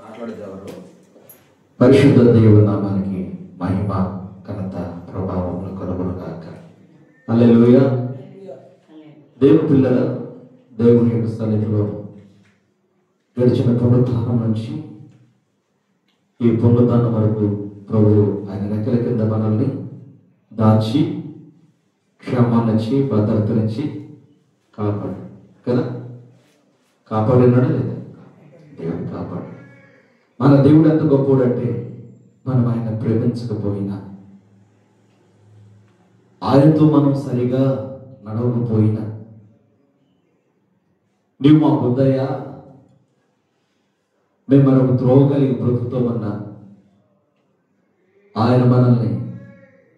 మాట్లాడేదెవరు? పరిశుద్ధ దేవుని నామానికి మహిమ ఘనత ప్రభావములు కలుగును గాక. హల్లెలూయా. దేవుని పిల్లల దేవుని యొక్క సన్నిధిలో గడిచిన పునరుత్థానం నుంచి ఈ పునరుత్థానం వరకు ప్రభువు ఆయన రెక్కల కింద మనల్ని దాచి క్షేమాన్నిచ్చి భద్రతనిచ్చి కాపాడు కదా. కాపాడినాడా లేదా? దేవుడు కాపాడు. మన దేవుడు ఎంత గొప్పవాడు అంటే మనం ఆయన ప్రేమించకపోయినా, ఆయనతో మనం సరిగా నడవకపోయినా, నీవు మా బుద్ధయ్యా మేము మనకు ద్రోహగలిగి బ్రతుకుతామన్నా ఆయన మనల్ని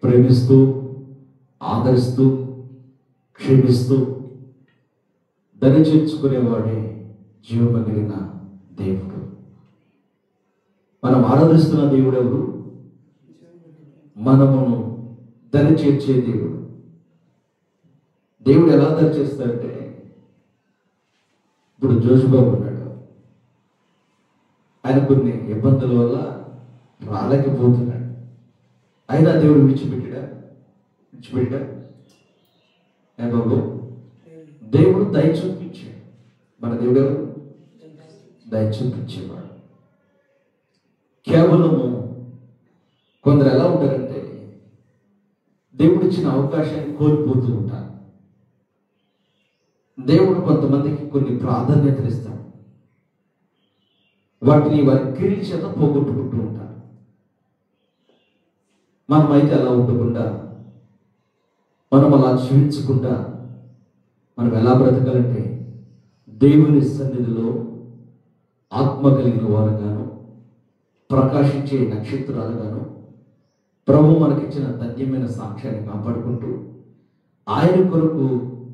ప్రేమిస్తూ ఆదరిస్తూ క్షమిస్తూ దరి చేర్చుకునేవాడే జీవము కలిగిన దేవుడు. మనం ఆరాధిస్తున్న దేవుడు ఎవరు? మనమును దరి చేర్చే దేవుడు. దేవుడు ఎలా దరి చేస్తాడంటే, ఇప్పుడు జోషుబాబు ఉన్నాడు, ఆయన కొన్ని ఇబ్బందుల వల్ల రాలేకపోతున్నాడు. అయినా దేవుడు విడిచిపెట్టా ఏ బాబు? దేవుడు దయ చూపించాడు. మన దేవుడు ఎవరు? దయ చూపించేవాడు. కేవలము కొందరు ఎలా ఉంటారంటే దేవుడు ఇచ్చిన అవకాశాన్ని కోల్పోతూ ఉంటారు. దేవుడు కొంతమందికి కొన్ని ప్రాధాన్యతలు ఇస్తాడు, వాటిని వారి క్రియల చేత పోగొట్టుకుంటూ ఉంటారు. మనమైతే అలా ఉండకుండా, మనం అలా జీవించకుండా మనం ఎలా బ్రతకాలంటే దేవుని సన్నిధిలో ఆత్మ కలిగిన వారుగాను, ప్రకాశించే నక్షత్రాలుగాను ప్రభు మనకిచ్చిన ధన్యమైన సాక్ష్యాన్ని కాపాడుకుంటూ ఆయన కొరకు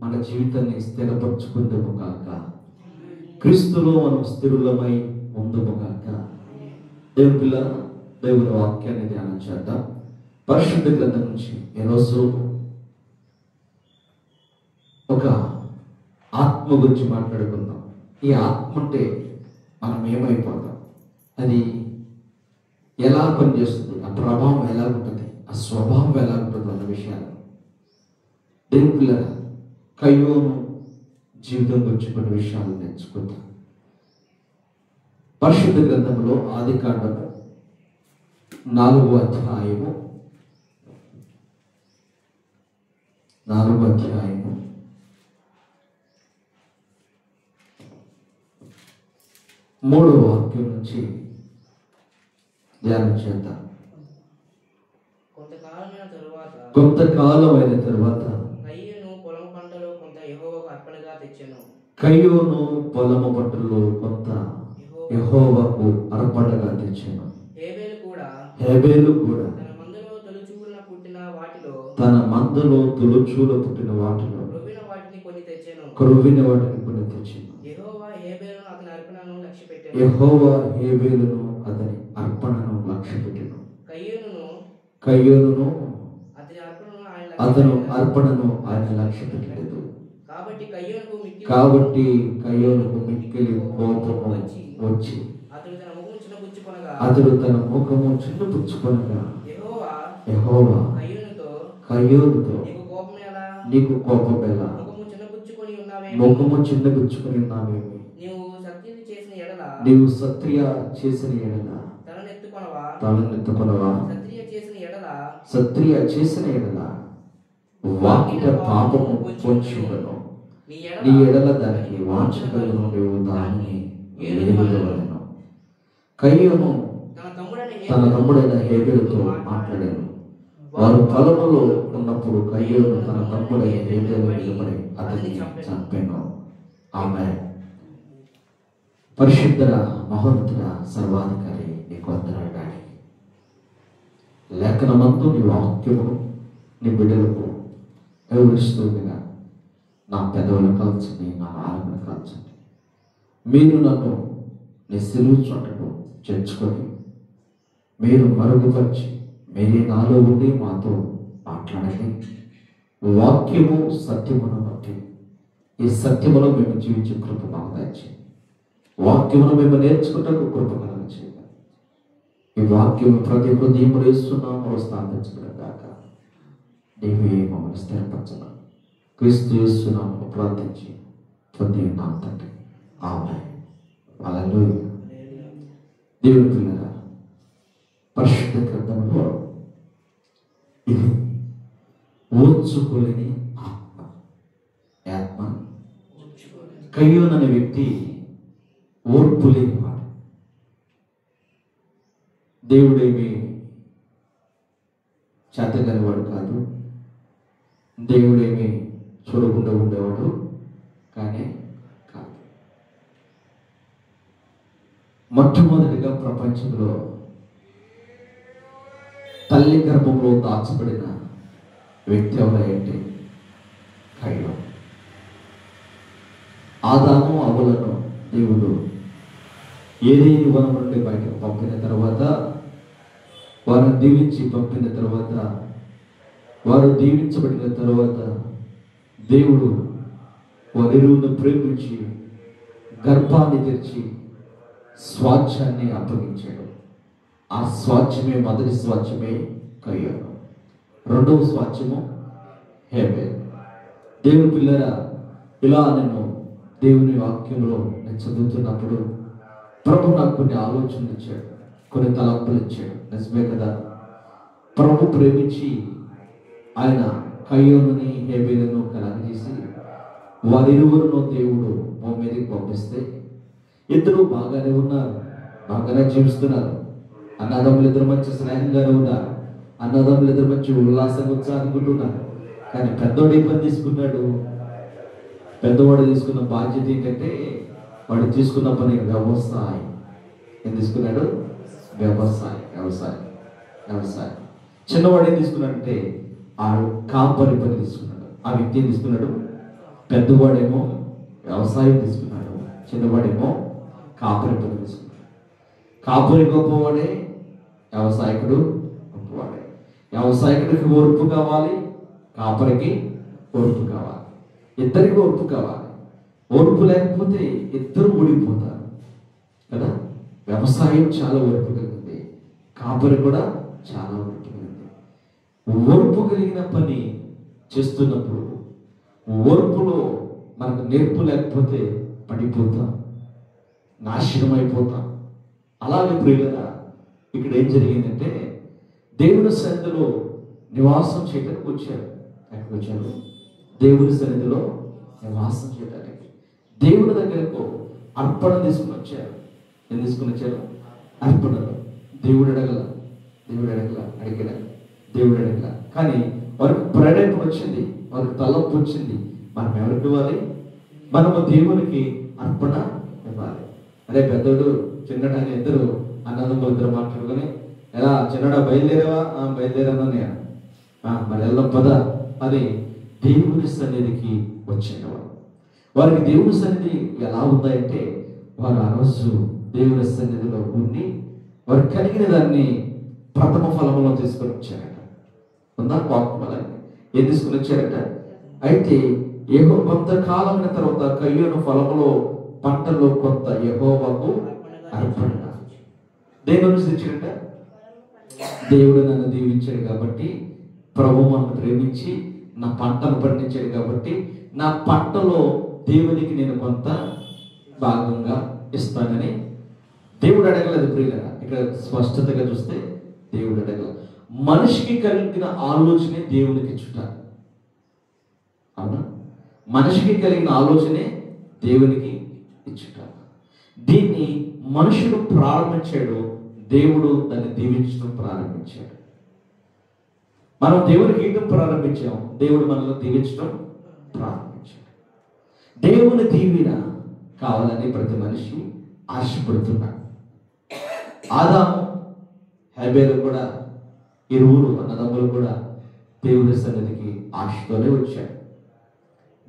మన జీవితాన్ని స్థిరపరచుకుందాము కాక, క్రీస్తులో మనం స్థిరులమై ఉందము కాక. దేవుని పిల్ల దేవుని వాక్యాన్ని ధ్యానం చేద్దాం. పరిశుద్ధ గ్రంథం నుంచి ఈరోజు ఒక ఆత్మ గురించి మాట్లాడుకుందాం. ఈ ఆత్మ అంటే మనం ఏమైపోతాం, అది ఎలా పనిచేస్తుంది, ఆ ప్రభావం ఎలా ఉంటుంది, ఆ స్వభావం ఎలా ఉంటుంది అన్న విషయాలు దేవుని పిల్లల కయ్యోను జీవితం గురించి కొన్ని విషయాలు నేర్చుకుందాం. పరిశుద్ధ గ్రంథంలో ఆదికాండము 4వ అధ్యాయము 3వ వాక్యం నుంచి ధ్యానం చేద్దాం. కొంతకాలమైన తరువాత కయ్యోను పొలము పంటలో కొంత యెహోవాకు అర్పణగా తెచ్చాను. హేబేలు కూడా తన మందలో తొలుచూల పుట్టిన వాటిలో క్రొవ్విన వాటిని కొన్ని తెచ్చాను. యెహోవా హేబేలును అతని అర్పణను లక్ష్యపెట్టెను. కయ్యోనును అతను అర్పణను ఆయన లక్ష్యపెట్టలేదు. కాబట్టి కయ్యోనుకు మిక్కిలి కోపము వచ్చి అతడు తన ముఖము చిన్నపుచ్చుకొనగా యెహోవా కయ్యోనుతో నీకు కోపం ఎలా, ముఖము చిన్నపుచ్చుకొని ఉన్నావేమి, నీవు సత్క్రియ చేసిన ఎడల తలనెత్తుకొనవా, సత్క్రియ చేసిన ఎడల వాకిట పాపము పొంచి ఉండను, నీ ఎడల దానికి వాంఛగలను నీవు దాన్ని ఎదుగవలెను. కయ్యోను తన తమ్ముడైన హేబేలుతో మాట్లాడాను. వారు పొలములో ఉన్నప్పుడు కయ్యోను తన తమ్ముడైన హేబేలు నిలబడి అతన్ని చంపెను. ఆమేన్. పరిశుద్ధ మహోన్నతుడ సర్వాధికారి నీకు వందనాలు డాడీ. లేఖనమందు నీ వాక్యమును నీ బిడ్డలకు వివరిస్తుండగా నా పెదవులు కాల్చండి, నా ఆలోచన కాల్చండి. మీరు నన్ను నీ సిలువ చోటకు చేర్చుకొని మీరు మరుగుపరిచి మీరే నాలో ఉండి మాతో మాట్లాడండి. వాక్యము సత్యమును బట్టి ఈ సత్యములో మేము జీవించే కృప మాకు దయచేయండి. వాక్యమును మేము నేర్చుకుంటూ కృప కలగచేయండి. ఈ వాక్యం ప్రతి హృదయంలో ఇస్తున్నాము స్థాపించడం కాక నీవే మమ్మల్ని స్థిరపరచడం క్రీస్తు ఇస్తున్నాము ప్రార్థించి పొంది ఉన్నాం తండ్రి. ఆమేన్. హల్లెలూయా. దేవుని పిల్లరా, పరిశుద్ధ గ్రంథంలో ఇది ఓర్చుకోలేని ఆత్మ. కయ్యోను అనే వ్యక్తి ఓర్పు లేనివాడు. దేవుడేమి చేతగానివాడు కాదు, దేవుడేమి చూడకుండా ఉండేవాడు కానీ కాదు. మొట్టమొదటిగా ప్రపంచంలో తల్లి గర్భంలో దాచబడిన వ్యక్తి ఎవరంటే కయ్యోను. ఆదాము అవ్వలను దేవుడు ఏదేని వనం నుండి బయటకు పంపిన తర్వాత, వారిని దీవించి పంపిన తర్వాత, వారు దీవించబడిన తర్వాత దేవుడు వారిరువును ప్రేమించి గర్భాన్ని తెరిచి స్వాస్థ్యాన్ని అప్పగించాడు. ఆ స్వాస్థ్యమే మొదటి స్వాస్థ్యమే కయ్యోను, రెండవ స్వాస్థ్యము హేబెలు. దేవుని పిల్లరా, ఇలా నేను దేవుని వాక్యంలో నేను చదువుతున్నప్పుడు ప్రభు నాకు కొన్ని ఆలోచనలు ఇచ్చాడు, కొన్ని తలంపులు ఇచ్చాడు. నిజమే కదా, ప్రభు ప్రేమించి ఆయన కయ్యోనుని హేబెలును కలగజేసి వారిరువురును దేవుడు భూమి మీదకి పంపిస్తే ఇద్దరు బాగానే ఉన్నారు, బాగానే జీవిస్తున్నారు. అన్నదమ్ములు ఇద్దరు మంచి స్నేహంగానే ఉన్నారు, అన్నదమ్ములు ఇద్దరు మంచి ఉల్లాసంగా ఉన్నారు. కానీ పెద్దోడు ఏ పని తీసుకున్నాడు? పెద్దవాడు తీసుకున్న బాధ్యత ఏంటంటే వాడు తీసుకున్న పని వ్యవసాయం. ఏం తీసుకున్నాడు? వ్యవసాయం. చిన్నవాడు ఏం తీసుకున్నాడంటే ఆ కాపరి పని తీసుకున్నాడు. ఆ వ్యక్తి ఏం తీసుకున్నాడు? పెద్దవాడేమో వ్యవసాయం తీసుకున్నాడు, చిన్నవాడేమో కాపరి పని తీసుకున్నాడు. కాపరి గొప్పవాడే, వ్యవసాయకుడు గొప్పవాడే. వ్యవసాయకుడికి ఓర్పు కావాలి, కాపరికి ఓర్పు కావాలి, ఇద్దరికి ఓర్పు కావాలి. ఓర్పు లేకపోతే ఇద్దరు ఓడిపోతారు కదా. వ్యవసాయం చాలా ఓర్పు కలిగింది, కాపరి కూడా చాలా ఓర్పు కలిగింది. ఓర్పు కలిగిన పని చేస్తున్నప్పుడు ఓర్పులో మనకు నేర్పు లేకపోతే పడిపోతాం, నాశనం అయిపోతాం. అలాగే ప్రియులరా, ఇక్కడ ఏం జరిగిందంటే దేవుని సన్నిధిలో నివాసం చేయడానికి వచ్చారు. ఎక్కడికి వచ్చారు? దేవుని సన్నిధిలో నివాసం చేయడానికి దేవుని దగ్గరకు అర్పణ తీసుకుని వచ్చారు. ఏం తీసుకుని వచ్చారు? అర్పణలు. దేవుడు అడగల కానీ వారికి ప్రేరేపణ వచ్చింది, వారికి తలంపు వచ్చింది. మనం ఎవరికి ఇవ్వాలి? మనము దేవునికి అర్పణ ఇవ్వాలి. అదే పెద్దోడు చిన్నడాన్ని ఇద్దరు అన్నదమ్ములు ఇద్దరు మాట్లాడుకొని, ఎలా చిన్నడా బయలుదేరావా? బయలుదేరానన్నయ్య, మరి వెళ్దాం పద అని దేవుని సన్నిధికి వచ్చేవారు. వారికి దేవుని సన్నిధి ఎలా ఉందంటే, వారు ఆ రోజు దేవుని సన్నిధిలో ఉండి వారు కలిగిన దాన్ని ప్రథమ ఫలములో తీసుకొని వచ్చారట. ఉందా వాక్యం? ఏం తీసుకుని వచ్చారట? అయితే కొంతకాలం తర్వాత కయ్యోను ఫలములో పంటలో కొంత యెహోవాకు అర్పణ. దేవుని తెచ్చాడట. దేవుడు నన్ను దీవించాడు కాబట్టి, ప్రభు నన్ను ప్రేమించి నా పంటను పండించాడు కాబట్టి, నా పంటలో దేవునికి నేను కొంత భాగంగా ఇస్తానని దేవుడు అడగలేదు. ప్రియులరా, ఇక్కడ స్పష్టతగా చూస్తే దేవుడు అడగలేదు. మనిషికి కలిగిన ఆలోచనే దేవునికి ఇచ్చుట. అవునా? మనిషికి కలిగిన ఆలోచనే దేవునికి ఇచ్చుట. దీన్ని మనుషుడు ప్రారంభించాడు, దేవుడు దాన్ని దీవించడం ప్రారంభించాడు. మనం దేవునికి ఇవ్వడం ప్రారంభించాం, దేవుడు మనల్ని దీవించడం ప్రారంభించాడు. దేవుని దీవెన కావాలని ప్రతి మనిషి ఆశపడుతున్నాడు. ఆదాము హేబెలు కూడా, ఇరువురు అన్నదమ్ములు కూడా దేవుని సన్నిధికి ఆశతోనే వచ్చారు.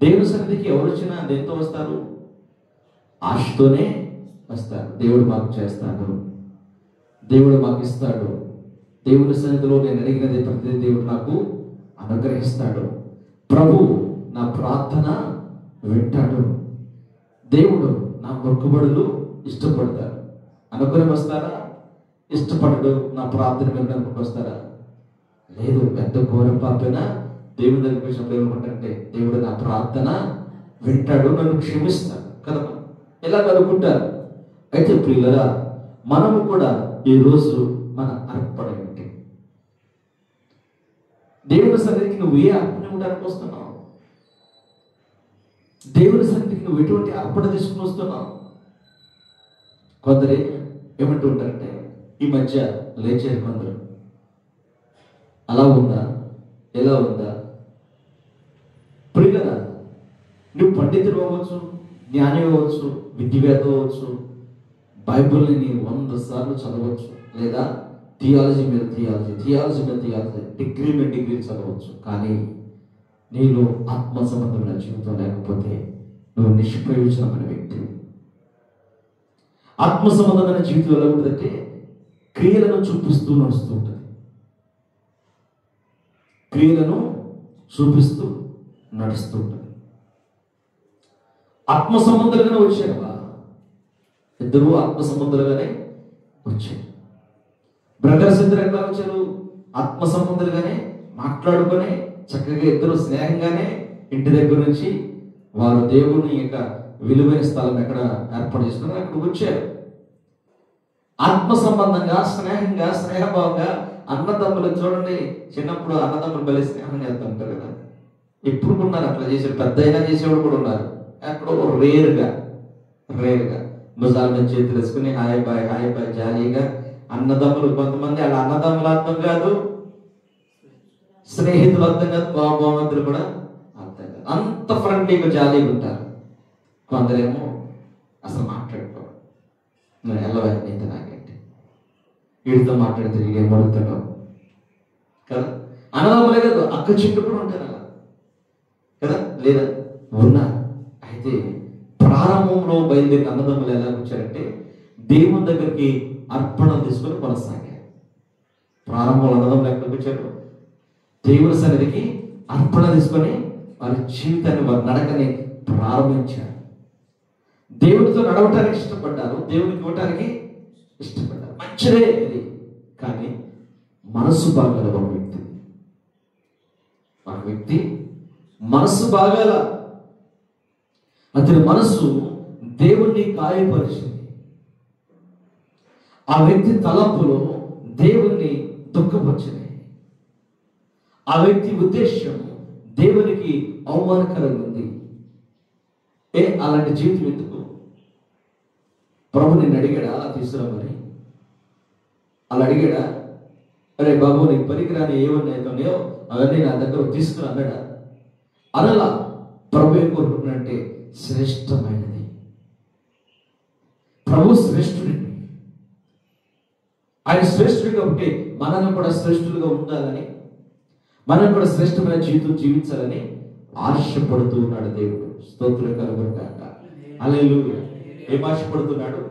దేవుని సన్నిధికి ఎవరు వచ్చినా దేంతో వస్తారు? ఆశతోనే వస్తారు. దేవుడు మాకు చేస్తాడు, దేవుడు మాకు ఇస్తాడు, దేవుని సన్నిధిలో నేను అడిగినది ప్రతి దేవుడు నాకు అనుగ్రహిస్తాడు, ప్రభు నా ప్రార్థన వింటాడు, దేవుడు నా మొక్కుబడులు ఇష్టపడతాడు. అనుగ్రహం వస్తారా? ఇష్టపడడు, నా ప్రార్థన వినడానికి వస్తారా? లేదు. పెద్ద ఘోర పాపైనా దేవుని దగ్గరికి వచ్చినప్పుడు ఏమనుకుంటారంటే, దేవుడు నా ప్రార్థన వింటాడు, నన్ను క్షమిస్తాడు కదా, ఇలా అనుకుంటారు. అయితే ప్రియులరా, మనము కూడా ఈరోజు మన అర్పణ ఏమిటి? దేవుని సన్నిధికి నువ్వు ఏ అర్పణ ఇవ్వడానికి వస్తున్నావు? దేవుని సన్నిధికి నువ్వు ఎటువంటి అర్పణ తీసుకుని వస్తున్నావు? కొందరు ఏమంటూ ఉంటారంటే, ఈ మధ్య లేచారు కొందరు, అలా ఉందా, ఎలా ఉందా? ప్రియులరా, నువ్వు పండితుడు అవ్వచ్చు, జ్ఞాని అవ్వచ్చు, విద్యవేత్త అవ్వచ్చు, బైబిల్ని నీ 100 సార్లు చదవచ్చు, లేదా థియాలజీ మీద థియాలజీ డిగ్రీ మీద డిగ్రీ చదవచ్చు. కానీ నీలో ఆత్మ సంబంధమైన జీవితం లేకపోతే నువ్వు నిష్ప్రయోజనమైన వ్యక్తి. ఆత్మ సంబంధమైన జీవితం ఎలా ఉంటుందంటే క్రియలను చూపిస్తూ నడుస్తూ ఉంటుంది. క్రియలను చూపిస్తూ నడుస్తూ ఉంటుంది. ఆత్మ సంబంధాలుగానే వచ్చారు. ఇద్దరు ఆత్మ సంబంధాలుగానే వచ్చారు. బ్రదర్స్ ఇద్దరు ఎట్లా వచ్చారు? ఆత్మ సంబంధాలుగానే మాట్లాడుకొని చక్కగా ఇద్దరు స్నేహంగానే ఇంటి దగ్గర నుంచి వారు దేవుని యొక్క విలువైన స్థలం ఎక్కడ ఏర్పాటు చేసుకుని అక్కడికి వచ్చారు. ఆత్మ సంబంధంగా, స్నేహంగా, స్నేహభావంగా అన్నదమ్ములు. చూడండి, చిన్నప్పుడు అన్నదమ్ములు బలి స్నేహం చేస్తుంటారు కదా. ఇప్పుడు ఉన్నారు అట్లా చేసేవారు, పెద్ద అయినా చేసేవాడు కూడా ఉన్నారు. ఎక్కడో రేరుగా భుజాల మీద చేతులు వేసుకుని హాయ్ బాయ్ జాలీగా అన్నదమ్ములు. కొంతమంది అలా అన్నదమ్ములు అర్థం కాదు, స్నేహితులు అర్థం కాదు, బావమంతులు కూడా అర్థం కాదు. అంత ఫ్రెండ్లీగా జాలీగా ఉంటారు. కొందరేమో అసలు మాట్లాడుకోరు. నువ్వు ఎల్లవైతే నాకేంటి, వీడితో మాట్లాడితే ఏం అడుగుతాడో కదా. అన్నదమ్ములే కాదు, అక్క చెట్టు కూడా ఉంటారు అలా కదా, లేదా ఉన్నారు. అయితే ప్రారంభంలో బయలుదేరిన అన్నదమ్ములు ఎలా వచ్చారంటే దేవుని దగ్గరికి అర్పణ తీసుకొని కొనసాగారు. ప్రారంభంలో అన్నదమ్ములు ఎక్కడికి వచ్చారు? దేవుని సన్నిధికి అర్పణ తీసుకొని వారి జీవితాన్ని, వారి నడకని ప్రారంభించారు. దేవునితో నడవటానికి ఇష్టపడ్డారు, దేవునికి ఇవ్వటానికి ఇష్టపడ్డారు. మంచిదే ఇది. కానీ మనసు బాగాల ఒక వ్యక్తి మనసు బాగాల, అతని మనసు దేవుణ్ణి గాయపరిచింది. ఆ వ్యక్తి తలంపులో దేవుణ్ణి దుఃఖపరిచింది. ఆ వ్యక్తి ఉద్దేశం దేవునికి అవమానకరంగా ఉంది. అలాంటి జీవితం ఎందుకు? ప్రభు నిన్ను అడిగాడా అలా తీసుకురామని? అలా అడిగాడా? అరే బాబు, నీకు పనికిరాని ఏమన్నా అవుతున్నాయో అవన్నీ నా దగ్గర తీసుకుని అన్నాడా? అనలా. ప్రభు ఏం కోరుకుంటున్నాడంటే శ్రేష్టమైనది. ప్రభు శ్రేష్ఠుడిని. ఆయన శ్రేష్ఠుడు కాబట్టి మనల్ని కూడా శ్రేష్ఠులుగా ఉండాలని, మనం కూడా శ్రేష్టమైన జీవితం జీవించాలని ఆశపడుతూ ఉన్నాడు దేవుడు. స్తోత్రం కలుగును గాక. హల్లెలూయా. ఏం ఆశపడుతున్నాడు?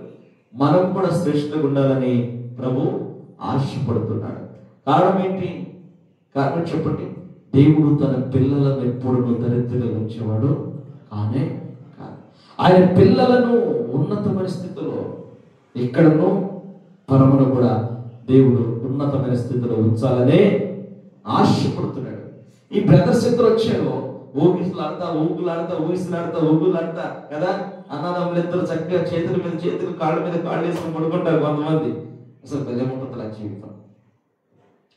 మనం కూడా శ్రేష్ఠంగా ఉండాలని ప్రభు ఆశపడుతున్నాడు. కారణం ఏంటి? కారణం చెప్పండి. దేవుడు తన పిల్లలను ఎప్పుడు దరిద్రంగా ఉంచేవాడు కానే కాదు. ఆయన పిల్లలను ఉన్నతమైన స్థితిలో, ఇక్కడను పరమును కూడా దేవుడు ఉన్నతమైన స్థితిలో ఉంచాలనే ఆశపడుతున్నాడు. ఈ బ్రదర్స్ ఇద్దరు వచ్చారు, ఊగులాడతా కదా. అన్నదమ్ములు ఇద్దరు చక్కగా చేతుల మీద చేతులు, కాళ్ళ మీద కాళ్ళు వేసుకుని పడుకుంటారు కొంతమంది. అసలు భయముంటుంది ఆ జీవితం.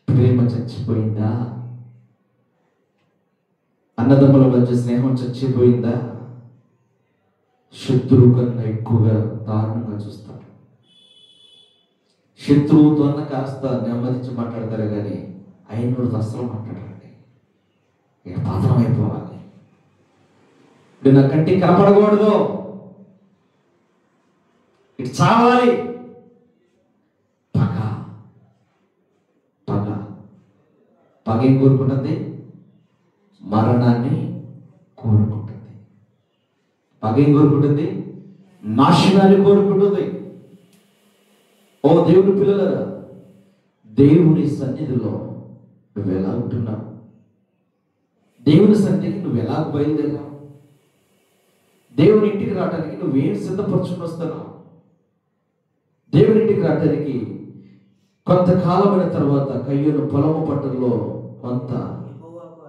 ప్రేమ చచ్చిపోయిందా? అన్నదమ్ముల మధ్య స్నేహం చచ్చిపోయిందా? శత్రువు కన్నా ఎక్కువగా దారుణంగా చూస్తారు. శత్రువుతో అన్న కాస్త నెమ్మదించి మాట్లాడతారు, కానీ అయినోడితో అసలు మాట్లాడాలండి. ఇక పాత్రం అయిపోవాలి. ఇప్పుడు నా కంటికి కనపడకూడదు, ఇటు చావాలి. పగ ఏం కోరుకుంటుంది? మరణాన్ని కోరుకుంటుంది. పగ ఏం కోరుకుంటుంది? నాశనాన్ని కోరుకుంటుంది. ఓ దేవుని పిల్లలరా, దేవుని సన్నిధిలో నువ్వు ఎలా ఉంటున్నావు? దేవుని సన్నిధికి నువ్వు ఎలా బయలుదేరావు? దేవుని ఇంటికి రావడానికి నువ్వేం సిద్ధపరచుకుని వస్తున్నావు? దేవుని ఇంటికి రావడానికి కొంతకాలమైన తర్వాత కయ్యూను పొలము పట్టణంలో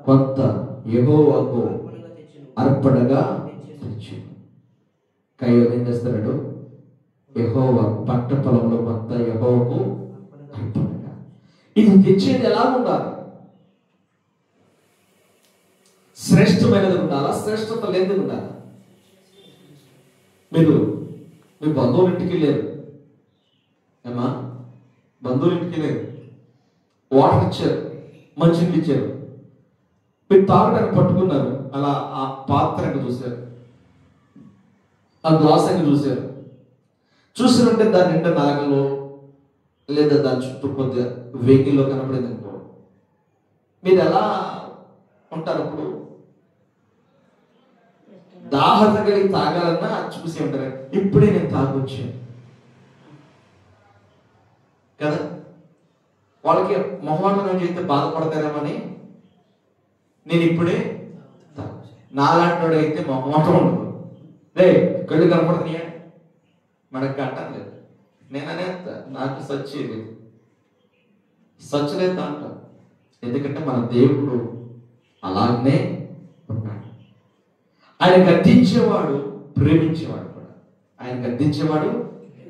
కొంత యెహోవాకు అర్పణగా తెచ్చాడు. కయ్యూను ఏం చేస్తాడు? యెహోవా పట్ట పొలంలో కొంత యెహోవాకు అర్పణగా. ఇది తెచ్చేది ఎలా ఉండాలి? శ్రేష్టమైనది ఉండాలా? శ్రేష్టత లేనిది ఉండాలా? మీరు మీ బంధువుల ఇంటికి వెళ్ళారు ఏమా, బంధువుల ఇంటికి వెళ్ళారు, వాటర్ ఇచ్చారు, మంచినీళ్ళు ఇచ్చారు, మీరు తాగడానికి పట్టుకున్నారు, అలా ఆ పాత్రని చూశారు, ఆ గ్లాసాన్ని చూశారు. చూసినట్టే దాని నిండా నాగలు లేదా దాని చుట్టూ కొద్దిగా వెహికల్లో కనపడింది అనుకో, మీరు ఎలా ఉంటారు? అప్పుడు దాహత కలిగి తాగాలన్నా చూసి ఉంటారు, ఇప్పుడే నేను తాగొచ్చాను కదా. వాళ్ళకి మొహమాటం చేస్తే బాధపడతారేమని నేను ఇప్పుడే నాలాంటి అయితే మొహమాటం ఉండదు. రే కళ్ళు కనపడుతున్నాయా మనకు అంటాను లేదు, నేననే నాకు సచ్చేది సచ్చలేదు అంట. ఎందుకంటే మన దేవుడు అలాగనే ఉన్నాడు. ఆయన గద్దించేవాడు ప్రేమించేవాడు కూడా. ఆయన గద్దించేవాడు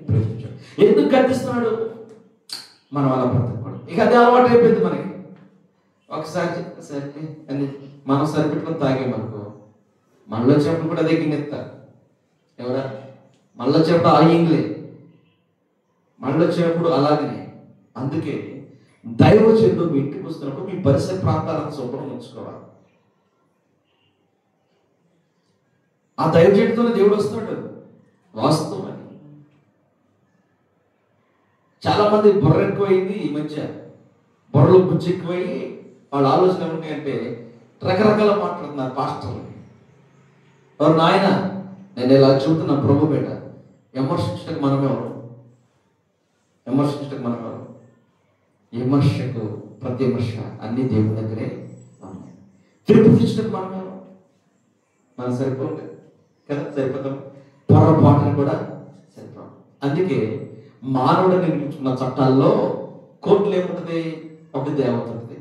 ప్రేమించేవాడు. ఎందుకు గద్దిస్తున్నాడు? మనం అలా బ్రతకూడదు. ఇక అదే అలవాటు అయిపోయింది మనకి. ఒకసారి సరే అని మనం సరిపెట్టుకుని తాగేమనుకో, మనలో వచ్చినప్పుడు కూడా అదే గిన్నెత్తారు. ఎవరా మళ్ళీ వచ్చినప్పుడు ఆ ఇంగ్లే, మళ్ళీ వచ్చినప్పుడు అలాగనే. అందుకే దైవజనుడు మీ ఇంటికి వస్తున్నప్పుడు మీ పరిసర ప్రాంతాలను శుభ్రం ఉంచుకోవాలి. ఆ దైవజనుడితోనే దేవుడు వస్తాడు. వాస్తవం అని. చాలా మంది బుర్ర ఎక్కువైంది ఈ మధ్య, బుర్రలో బుజ్జి ఎక్కువయ్యి వాళ్ళ ఆలోచన ఏమిటంటే రకరకాల మాట్లాడుతున్నారు పాస్టర్లు. ఎవరు నాయన నేను ఇలా చెబుతున్నా ప్రభు బేట, విమర్శించడానికి మనమెవరు? విమర్శించడానికి మనమెవరు? విమర్శకు ప్రతి విమర్శ అన్ని దేవుని దగ్గరే ఉన్నాయి. తిరుపతించడానికి మనమెవరు? మనం సరిపోతుంది కదా, సరిపోతాం. పొరపాటును కూడా సరిపోతాం. అందుకే మానవుడు నిర్మించుకున్న చట్టాల్లో కోర్టులు ఏముంటుంది? ఒక దేవత ఉంటుంది,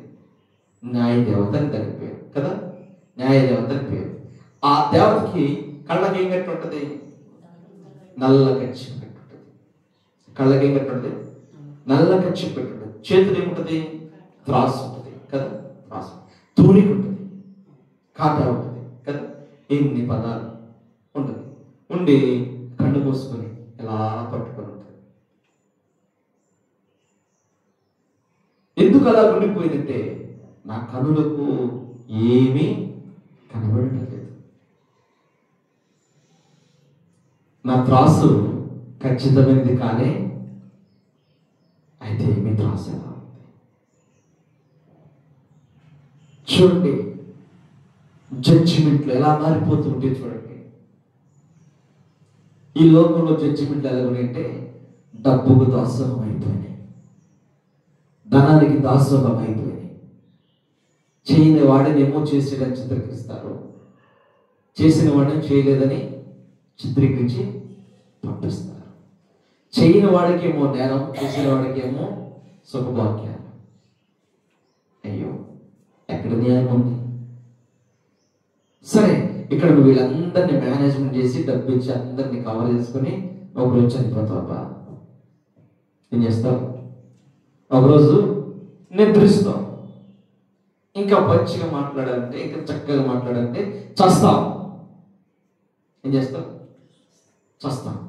న్యాయ దేవత అని దాని పేరు కదా, న్యాయ దేవత అని పేరు. ఆ దేవతకి కళ్ళకి ఏం కట్టి ఉంటుంది? నల్ల కచ్చి పెట్టుంటుంది. కళ్ళకి ఏం కట్టి ఉంటుంది? నల్ల కచ్చి పెట్టుంటుంది. చేతులు ఏముంటుంది? త్రాసు ఉంటుంది కదా, త్రాసు. తూలికి ఉంటుంది, కాటా ఉంటుంది కదా. ఎన్ని పదాలు ఉంటుంది. ఉండి కళ్ళు మూసుకొని ఎలా పట్టుకొని ఉంటుంది. ఎందుకు అలా ఉండిపోయిందంటే నా కనులకు ఏమీ కనబడటం లేదు. నా త్రాసు ఖచ్చితమైనది కానీ అయితే మీ త్రాసు ఎలా ఉంది చూడండి. జడ్జిమెంట్లు ఎలా మారిపోతుంటే చూడండి. ఈ లోకంలో జడ్జిమెంట్లు ఎలా ఉన్నాయంటే డబ్బుకు దాసోహం అయిపోయినాయి, ధనానికి దాసోహం అయిపోయినాయి. చేయని వాడినేమో చేసేయడానికి చిత్రీకరిస్తారు, చేసిన వాడిని చేయలేదని చిత్రీకరించి పంపిస్తారు. చేయని వాడికేమో నేరం, చేసిన వాడికేమో సుఖభాగ్యాలు. అయ్యో ఎక్కడ న్యాయం ఉంది? సరే ఇక్కడ నువ్వు వీళ్ళందరినీ మేనేజ్మెంట్ చేసి డబ్బు ఇచ్చి అందరినీ కవర్ చేసుకుని ఒకరోజు చనిపోతావా? ఏం చేస్తావు? ఒకరోజు నిద్రిస్తావు. ఇంకా మంచిగా మాట్లాడాలంటే, ఇంకా చక్కగా మాట్లాడాలంటే చస్తావు. ఏం చేస్తావు? చస్తావు.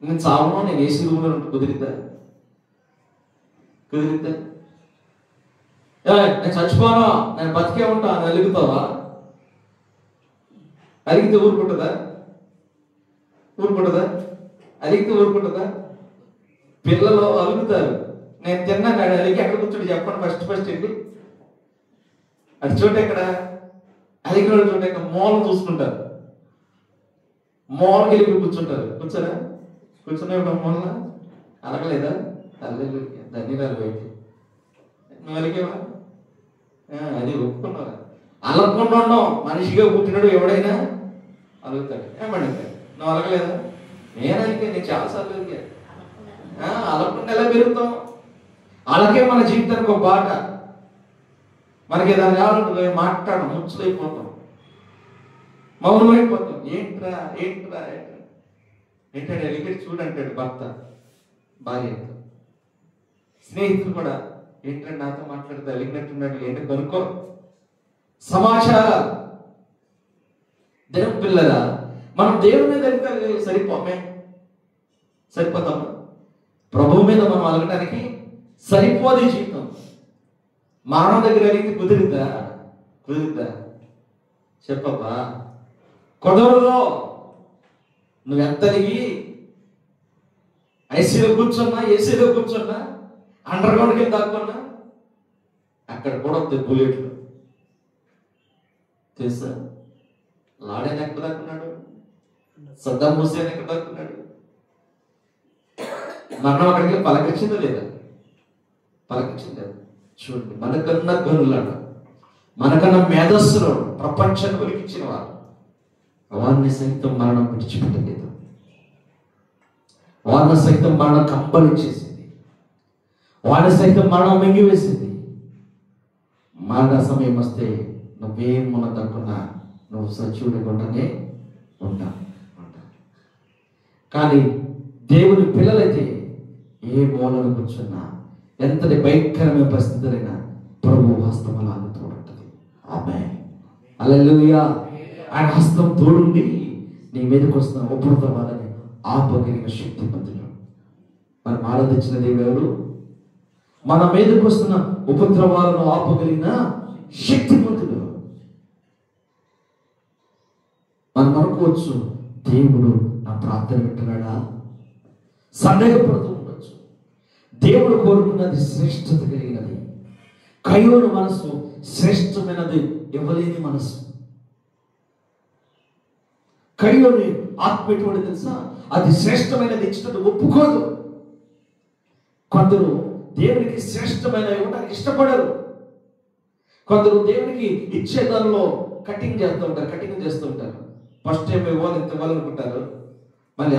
నేను చావను, నేను ఏసీ రూమ్లో ఉంటే కుదిరిద్దా? కుదిరిద్దా? నేను చచ్చిపోను, నేను బతికే ఉంటా అని అలుగుతావా? అలిగితే ఊరుకుంటుందా? ఊరుకుంటుందా? అలిగితే ఊరుకుంటుందా? పిల్లలు అలుగుతారు, నేను తిన్నాను అలిగి ఎక్కడ కూర్చోండి చెప్పండి. ఫస్ట్ ఏంటి అటు చోట ఎక్కడ అలిగిన వాళ్ళు చోట ఎక్కడ మూలం చూసుకుంటారు, మూలకి వెళ్ళి కూర్చుంటారు. కూర్చోరా? కూర్చునే మూలన అలగలేదా? అల్లెలు ధన్యవాదాలు అయితే నువ్వు అలిగేవా? అది ఒప్పుకున్నావా? అలగకుండా ఉన్నావు. మనిషిగా పుట్టినాడు ఎవడైనా అలుగుతాడు. ఏమండి నువ్వు అలగలేదా? నేను అలిగా, నేను చాలాసార్లు అలిగా. అలకుండా ఎలా పెరుగుతాం? అలాగే మన జీవితానికి ఒక బాట. మనకి ఏదైనా కావాలంటే మాట్లాడడం ముచ్చులైపోతాం, మౌనమైపోతాం. ఏంట్రా ఏంట్రా ఏంట్రా ఏంటంటే ఎలిగేట్ చూడంటాడు భర్త భార్య. స్నేహితులు కూడా ఏంటంటే నాతో మాట్లాడితే అలిగినట్టున్నాడు, ఏంటో కనుక్కో. సమాచారాలు. దినం పిల్లరా, మనం దేవుని మీద అలిగితే సరిపోతాం. ప్రభువు మీద మనం అలగడానికి సరిపోదు జీవితం. మరణం దగ్గర అడిగితే కుదిరిద్దా చెప్పబ్బా, కుదరదు. నువ్వెంత అడిగి ఐసీలో కూర్చున్నా, ఏసీలో కూర్చున్నా, అండర్ గ్రౌండ్కి వెళ్ళి దాక్కున్నా, అక్కడ కూడా వద్దు బుల్లెట్లు. తెలుసా? లాడేని ఎక్కడ దాక్కున్నాడు, సద్దాం హుసేన్ ఎక్కడ దాక్కున్నాడు. మరణం అక్కడికి పలకరించిందా లేదా? పలకరించింది. చూడండి, మనకన్నా గనులాడు, మనకన్నా మేధస్సులు ప్రపంచాన్ని వెలిగించిన వారు, వారిని సైతం మరణం విడిచిపెట్టలేదు. వారిని సైతం మరణం కంపలించేసింది, వారిని సైతం మరణం మింగివేసింది. మరణ సమయం వస్తే నువ్వేం మన తక్కున్నా నువ్వు సజీవుడిగానే ఉంటా. కానీ దేవుని పిల్లలైతే ఏ మూలను కూర్చున్నా, ఎంతటి భయంకరమైన పరిస్థితులైనా ప్రభు హస్తం అలా తోడుంటుంది. ఆమేన్, హల్లెలూయా. ఆయన హస్తం తోడుండి నీ మీదకి వస్తున్న ఉపద్రవాలని ఆపగలిగిన శక్తిమంతుడు. మనం ఆరాధించిన దేవుడు ఎవరు? మన మీదకి వస్తున్న ఉపద్రవాలను ఆపగలిగిన శక్తిమంతుడు. మనం అనుకోవచ్చు, దేవుడు నా ప్రార్థన వింటున్నాడా? సందేహపడుతూ ఉండొచ్చు. దేవుడు కోరుకున్నది శ్రేష్టత కలిగినది. కయ్యోను మనసు శ్రేష్టమైనది, ఇవ్వలేని మనసు. కయ్యోని ఆత్మ ఎటువంటి తెలుసా? అది శ్రేష్టమైనది ఇచ్చినది ఒప్పుకోదు. కొందరు దేవునికి శ్రేష్టమైన ఇవ్వడానికి ఇష్టపడరు. కొందరు దేవునికి ఇచ్చే దానిలో కటింగ్ చేస్తూ ఉంటారు. ఫస్ట్ టైం ఇవ్వాలనుకుంటారు, మళ్ళీ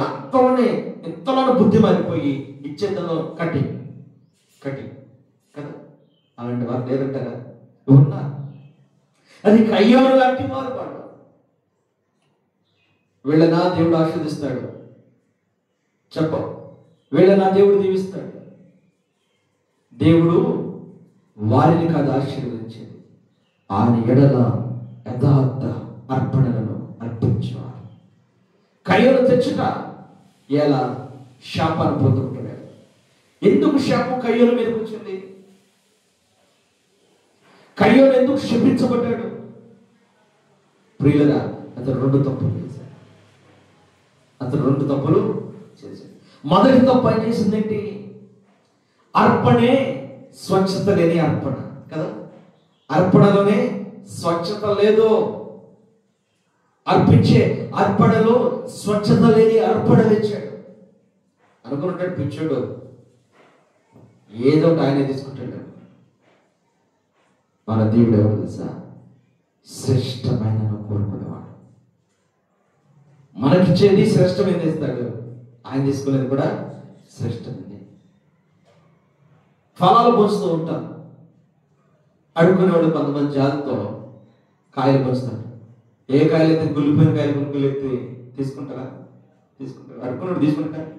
ఇంతలోనే బుద్ధి మారిపోయి ఇచ్చేదానిలో కటింగ్ కదా. అలాంటి వారు లేదంటారా? ఉన్నారు. అది కయ్యోను లాంటి వారు. వాడు వీళ్ళనా దేవుడు ఆశీర్దిస్తాడు వీళ్ళనా దేవుడు దీవిస్తాడు. దేవుడు వారిని కాదు ఆశీర్వదించేది, ఆయన ఎడల యథార్థ అర్పణలను అర్పించేవారు. కయ్యోను తెచ్చుట ఎలా శాపాన్ని పొందుకుంటున్నాడు. ఎందుకు శాపం కయ్యోను మీదకి వచ్చింది? కయ్యోను ఎందుకు శపించబడ్డాడు? ప్రియులరా, అతను రెండు తప్పులు చేశాడు. మొదటి తప్పు ఆయన చేసిందేంటి? అర్పణే స్వచ్ఛత లేని అర్పణ కదా. అర్పణలోనే స్వచ్ఛత లేదు. అర్పించే అర్పణలో స్వచ్ఛత లేని అర్పణ తెచ్చాడు. అనుకున్నాడు పిచ్చాడు, ఏదో ఆయన తీసుకుంటాడు. మన దేవుడు ఎవరు తెలుసా? శ్రేష్టమైన కోరుకునేవాడు. మనకిచ్చేది శ్రేష్టమైనది ఇస్తాడు, ఆయన తీసుకునేది కూడా శ్రేష్టమైనది. ఫలాలు పోస్తూ ఉంటాం. అడుక్కునేవాడు కొంతమంది జాతితో కాయలు పోస్తాడు. ఏ కాయలు అయితే గుల్లిపోయిన కాయలు గుంపులెత్తి తీసుకుంటారా? అడుక్కున్నాడు తీసుకుంటాడు.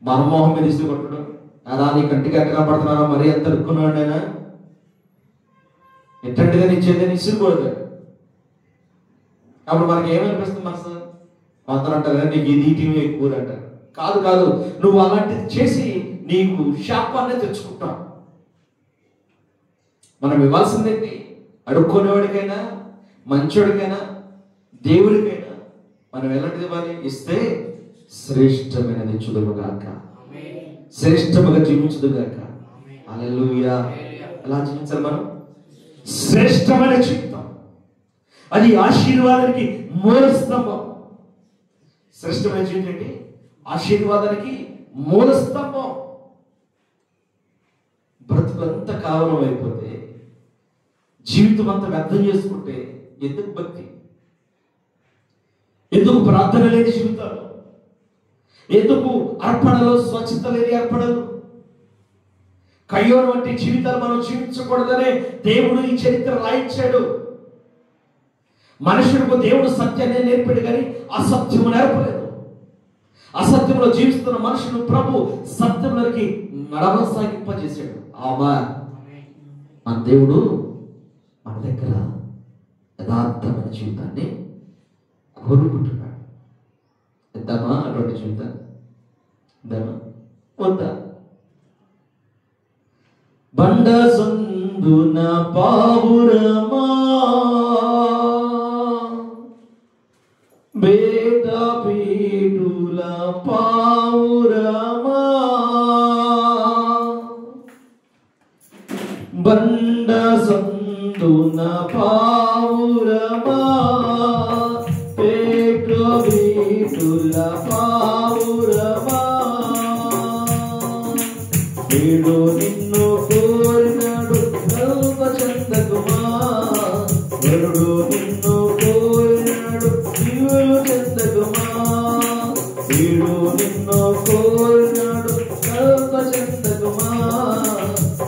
మనమోహం మీద తీసుకుంటాడు. అలా నీ కంటికి ఎట్టగా పడుతున్నారా? మరీ ఎంత అడుక్కున్నాడు ఆయన, ఎట్టంటిగా ఇచ్చేది ఇసురుకోడు. అప్పుడు మనకి ఏమనిపిస్తుంది? మనసు కొందరు అంటారు నీకు ఇది టీవీ ఎక్కువ అంటారు. కాదు, నువ్వు అలాంటిది చేసి నీకు శాపాన్ని తెచ్చుకుంటావు. మనం ఇవ్వాల్సిందేంటి? అడుక్కునేవాడికైనా, మంచోడికైనా, దేవుడికైనా మనం ఎలాంటిది ఇవ్వాలి? ఇస్తే శ్రేష్టమైనది చుదువుగాక, శ్రేష్టముగా జీవించుదుగాక. హల్లెలూయా. ఎలా జీవించాలి మనం? శ్రేష్టమైన జీవితం. అది ఆశీర్వాదానికి మూల స్తంభం. శ్రేష్టమైన జీవితం ఏంటి? ఆశీర్వాదానికి మూల స్తంభం. బ్రతుకంతా కావలం అయిపోతే, జీవితం అంతా వ్యర్థం చేసుకుంటే ఎందుకు భక్తి? ఎందుకు ప్రార్థన లేని జీవితాలు? ఎందుకు అర్పణలో స్వచ్ఛత లేని అర్పణలు? కయ్యోను వంటి జీవితాలు మనం జీవించకూడదనే దేవుడు ఈ చరిత్ర రాయించాడు. మనుషులకు దేవుడు సత్యాన్ని నేర్పాడు కానీ అసత్యము నేర్పలేదు. అసత్యంలో జీవిస్తున్న మనుషులు ప్రభు సత్యంలోకి నడవసాగింపజేశాడు. మన దేవుడు మన దగ్గర యథార్థమైన జీవితాన్ని కోరుకుంటున్నాడు. ఇద్దామా అటువంటి జీవితాన్ని? ఇద్దామా వద్దా? బండ సందున పావురమా బేట పీటుల పావురమా బండ సందున పావురమా పేట పీటుల పావురమా వీడు నిన్ను కోరినాడు సర్వ చందకుమా వరుడు నిన్ను కోరినాడు జీవులు చందకుమా వీడు నిన్ను కోరినాడు సర్వ చందకుమా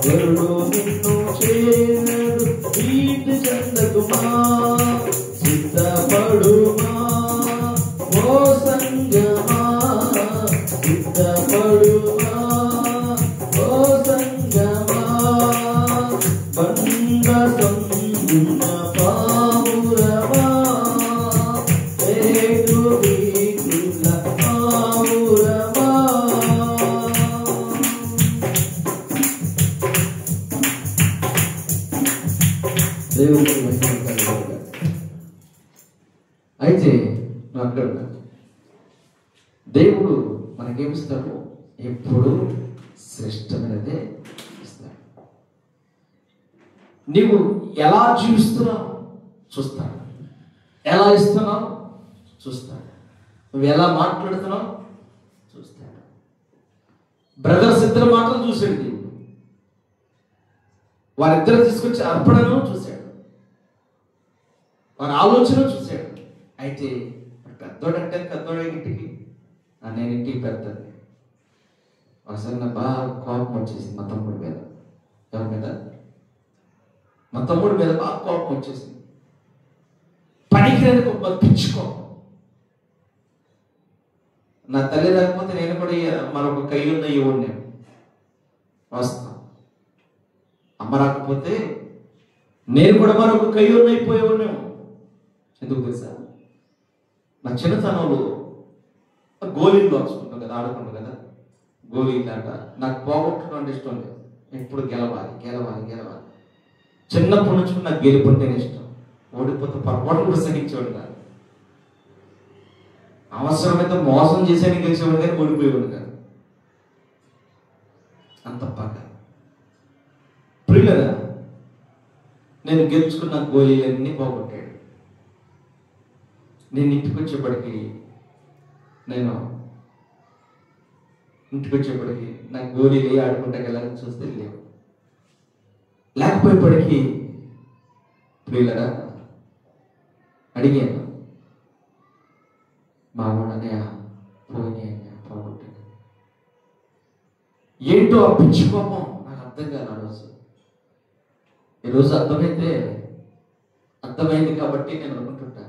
వరుడు నిన్ను చేరినాడు వీటి చందకుమా సిద్ధపడుమా ఓ సంగమా సిద్ధపడుమా బండ సందున పావురమా పేటు పీటుల పావురమా. దేవుడు అయితే అక్కడ దేవుడు మనకేమిస్తాడు? ఎప్పుడు శ్రేష్టమైనదే ఇస్తాడు. నీవు ఎలా జీవిస్తున్నావు చూస్తాడు, ఎలా ఇస్తున్నావు చూస్తాడు, నువ్వు ఎలా మాట్లాడుతున్నావు చూస్తాడు. బ్రదర్స్ ఇద్దరు మాటలు చూశాడు దేవుడు. వారిద్దరు తీసుకొచ్చి అర్పణను చూశాడు, వారి ఆలోచన చూశాడు. అయితే పెద్దోడంటే పెద్దోడే ఇంటికి నేను ఇంటికి పెద్దది అసలు నా బాగా కోపం వచ్చేసింది మా తమ్ముడి మీద. ఎవరి మీద? మా తమ్ముడి మీద బాగా కోపం వచ్చేసింది. పనికిరాని కోపం, పిచ్చి కోపం. నా తల్లి రాకపోతే నేను కూడా మరొక కయ్యున్న ఇవ్వండి వస్తాను. అమ్మ రాకపోతే నేను కూడా మరొక కయ్యున్న అయిపోయేవాడినేమో. ఎందుకు తెలుసా? నా చిన్నతనంలో గోళీలు వచ్చుకుంటాం కదా, ఆడుకుంటాం కదా గోళీలు ఆట. నాకు పోగొట్టుకోవడం ఇష్టం లేదు. ఎప్పుడు గెలవాలి గెలవాలి గెలవాలి. చిన్నప్పటి నుంచి నాకు గెలుపుంటేనే ఇష్టం. ఓడిపోతే పొరపాటు కూడా సహించేవాడు కాదు. అవసరమైతే మోసం చేసేది గెలిచేవాడు కానీ ఓడిపోయేవాడు కాదు. అంత పక్క ప్రియులరా, నేను గెలుచుకున్న గోళీలన్నీ పోగొట్టాడు. నేను ఇంటికి వచ్చేప్పటికి నా గోళీలు ఆడుకుంటా వెళ్ళాలని చూస్తే లేవు. లేకపోయేప్పటికీ ప్రియులరా అడిగాను, మా వాడనే పోగొట్టాను. ఏంటో ఆ పిచ్చి కోపం నాకు అర్థం కాదు ఆ రోజు. ఈరోజు అర్థమైంది కాబట్టి నేను అనుకుంటుంటా,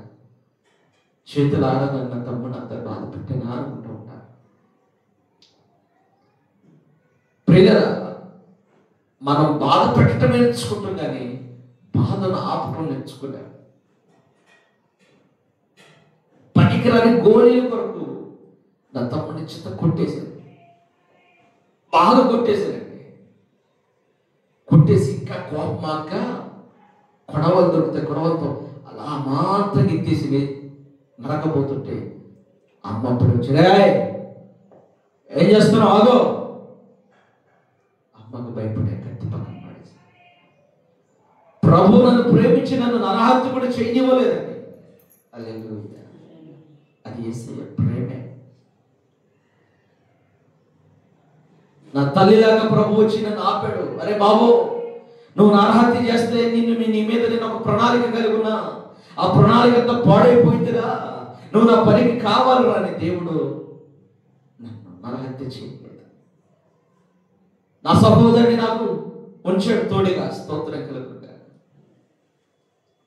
చేతులు ఆడదన్న తమ్ముడు అంత బాధ పెట్టినా అనుకుంటూ ఉంటాను. ప్రియులరా, మనం బాధ పెట్టడం నేర్చుకుంటాం కానీ బాధను ఆపటం నేర్చుకోలేము. పనికిరాని గోళీల కొరకు నా తమ్ముడిని చిత్త కొట్టేశాను, బాగా కొట్టేశానండి. కొట్టేసి ఇంకా కోపమాక కొడవలు దొరికితే కొడవలతో అలా మాత్రం ఎత్తేసి నరకపోతుంటే అమ్మ అప్పుడు వచ్చి ఏం చేస్తున్నావు ఆగో. అమ్మకు భయపడే కత్తి పక్కన పడేసి ప్రభు నన్ను ప్రేమించి నన్ను నరహత్య కూడా చేయనివ్వలేదండి. హల్లెలూయా. అది యేసయ్య ప్రేమే. నా తల్లిలాగా ప్రభు వచ్చి నన్ను ఆపాడు. అరే బాబు, నువ్వు నరహత్య చేస్తే నీ మీద నేను ఒక ప్రణాళిక కలిగి ఉన్నా, ఆ ప్రణాళిక అంతా పాడైపోయిందిరా, నువ్వు నా పనికి కావాలిరా అని దేవుడు నన్ను నరహత్య చేయలేదు. నా సహోదరుని నాకు ఉంచాడు తోడిగా, స్తోత్రం కలుగుగా.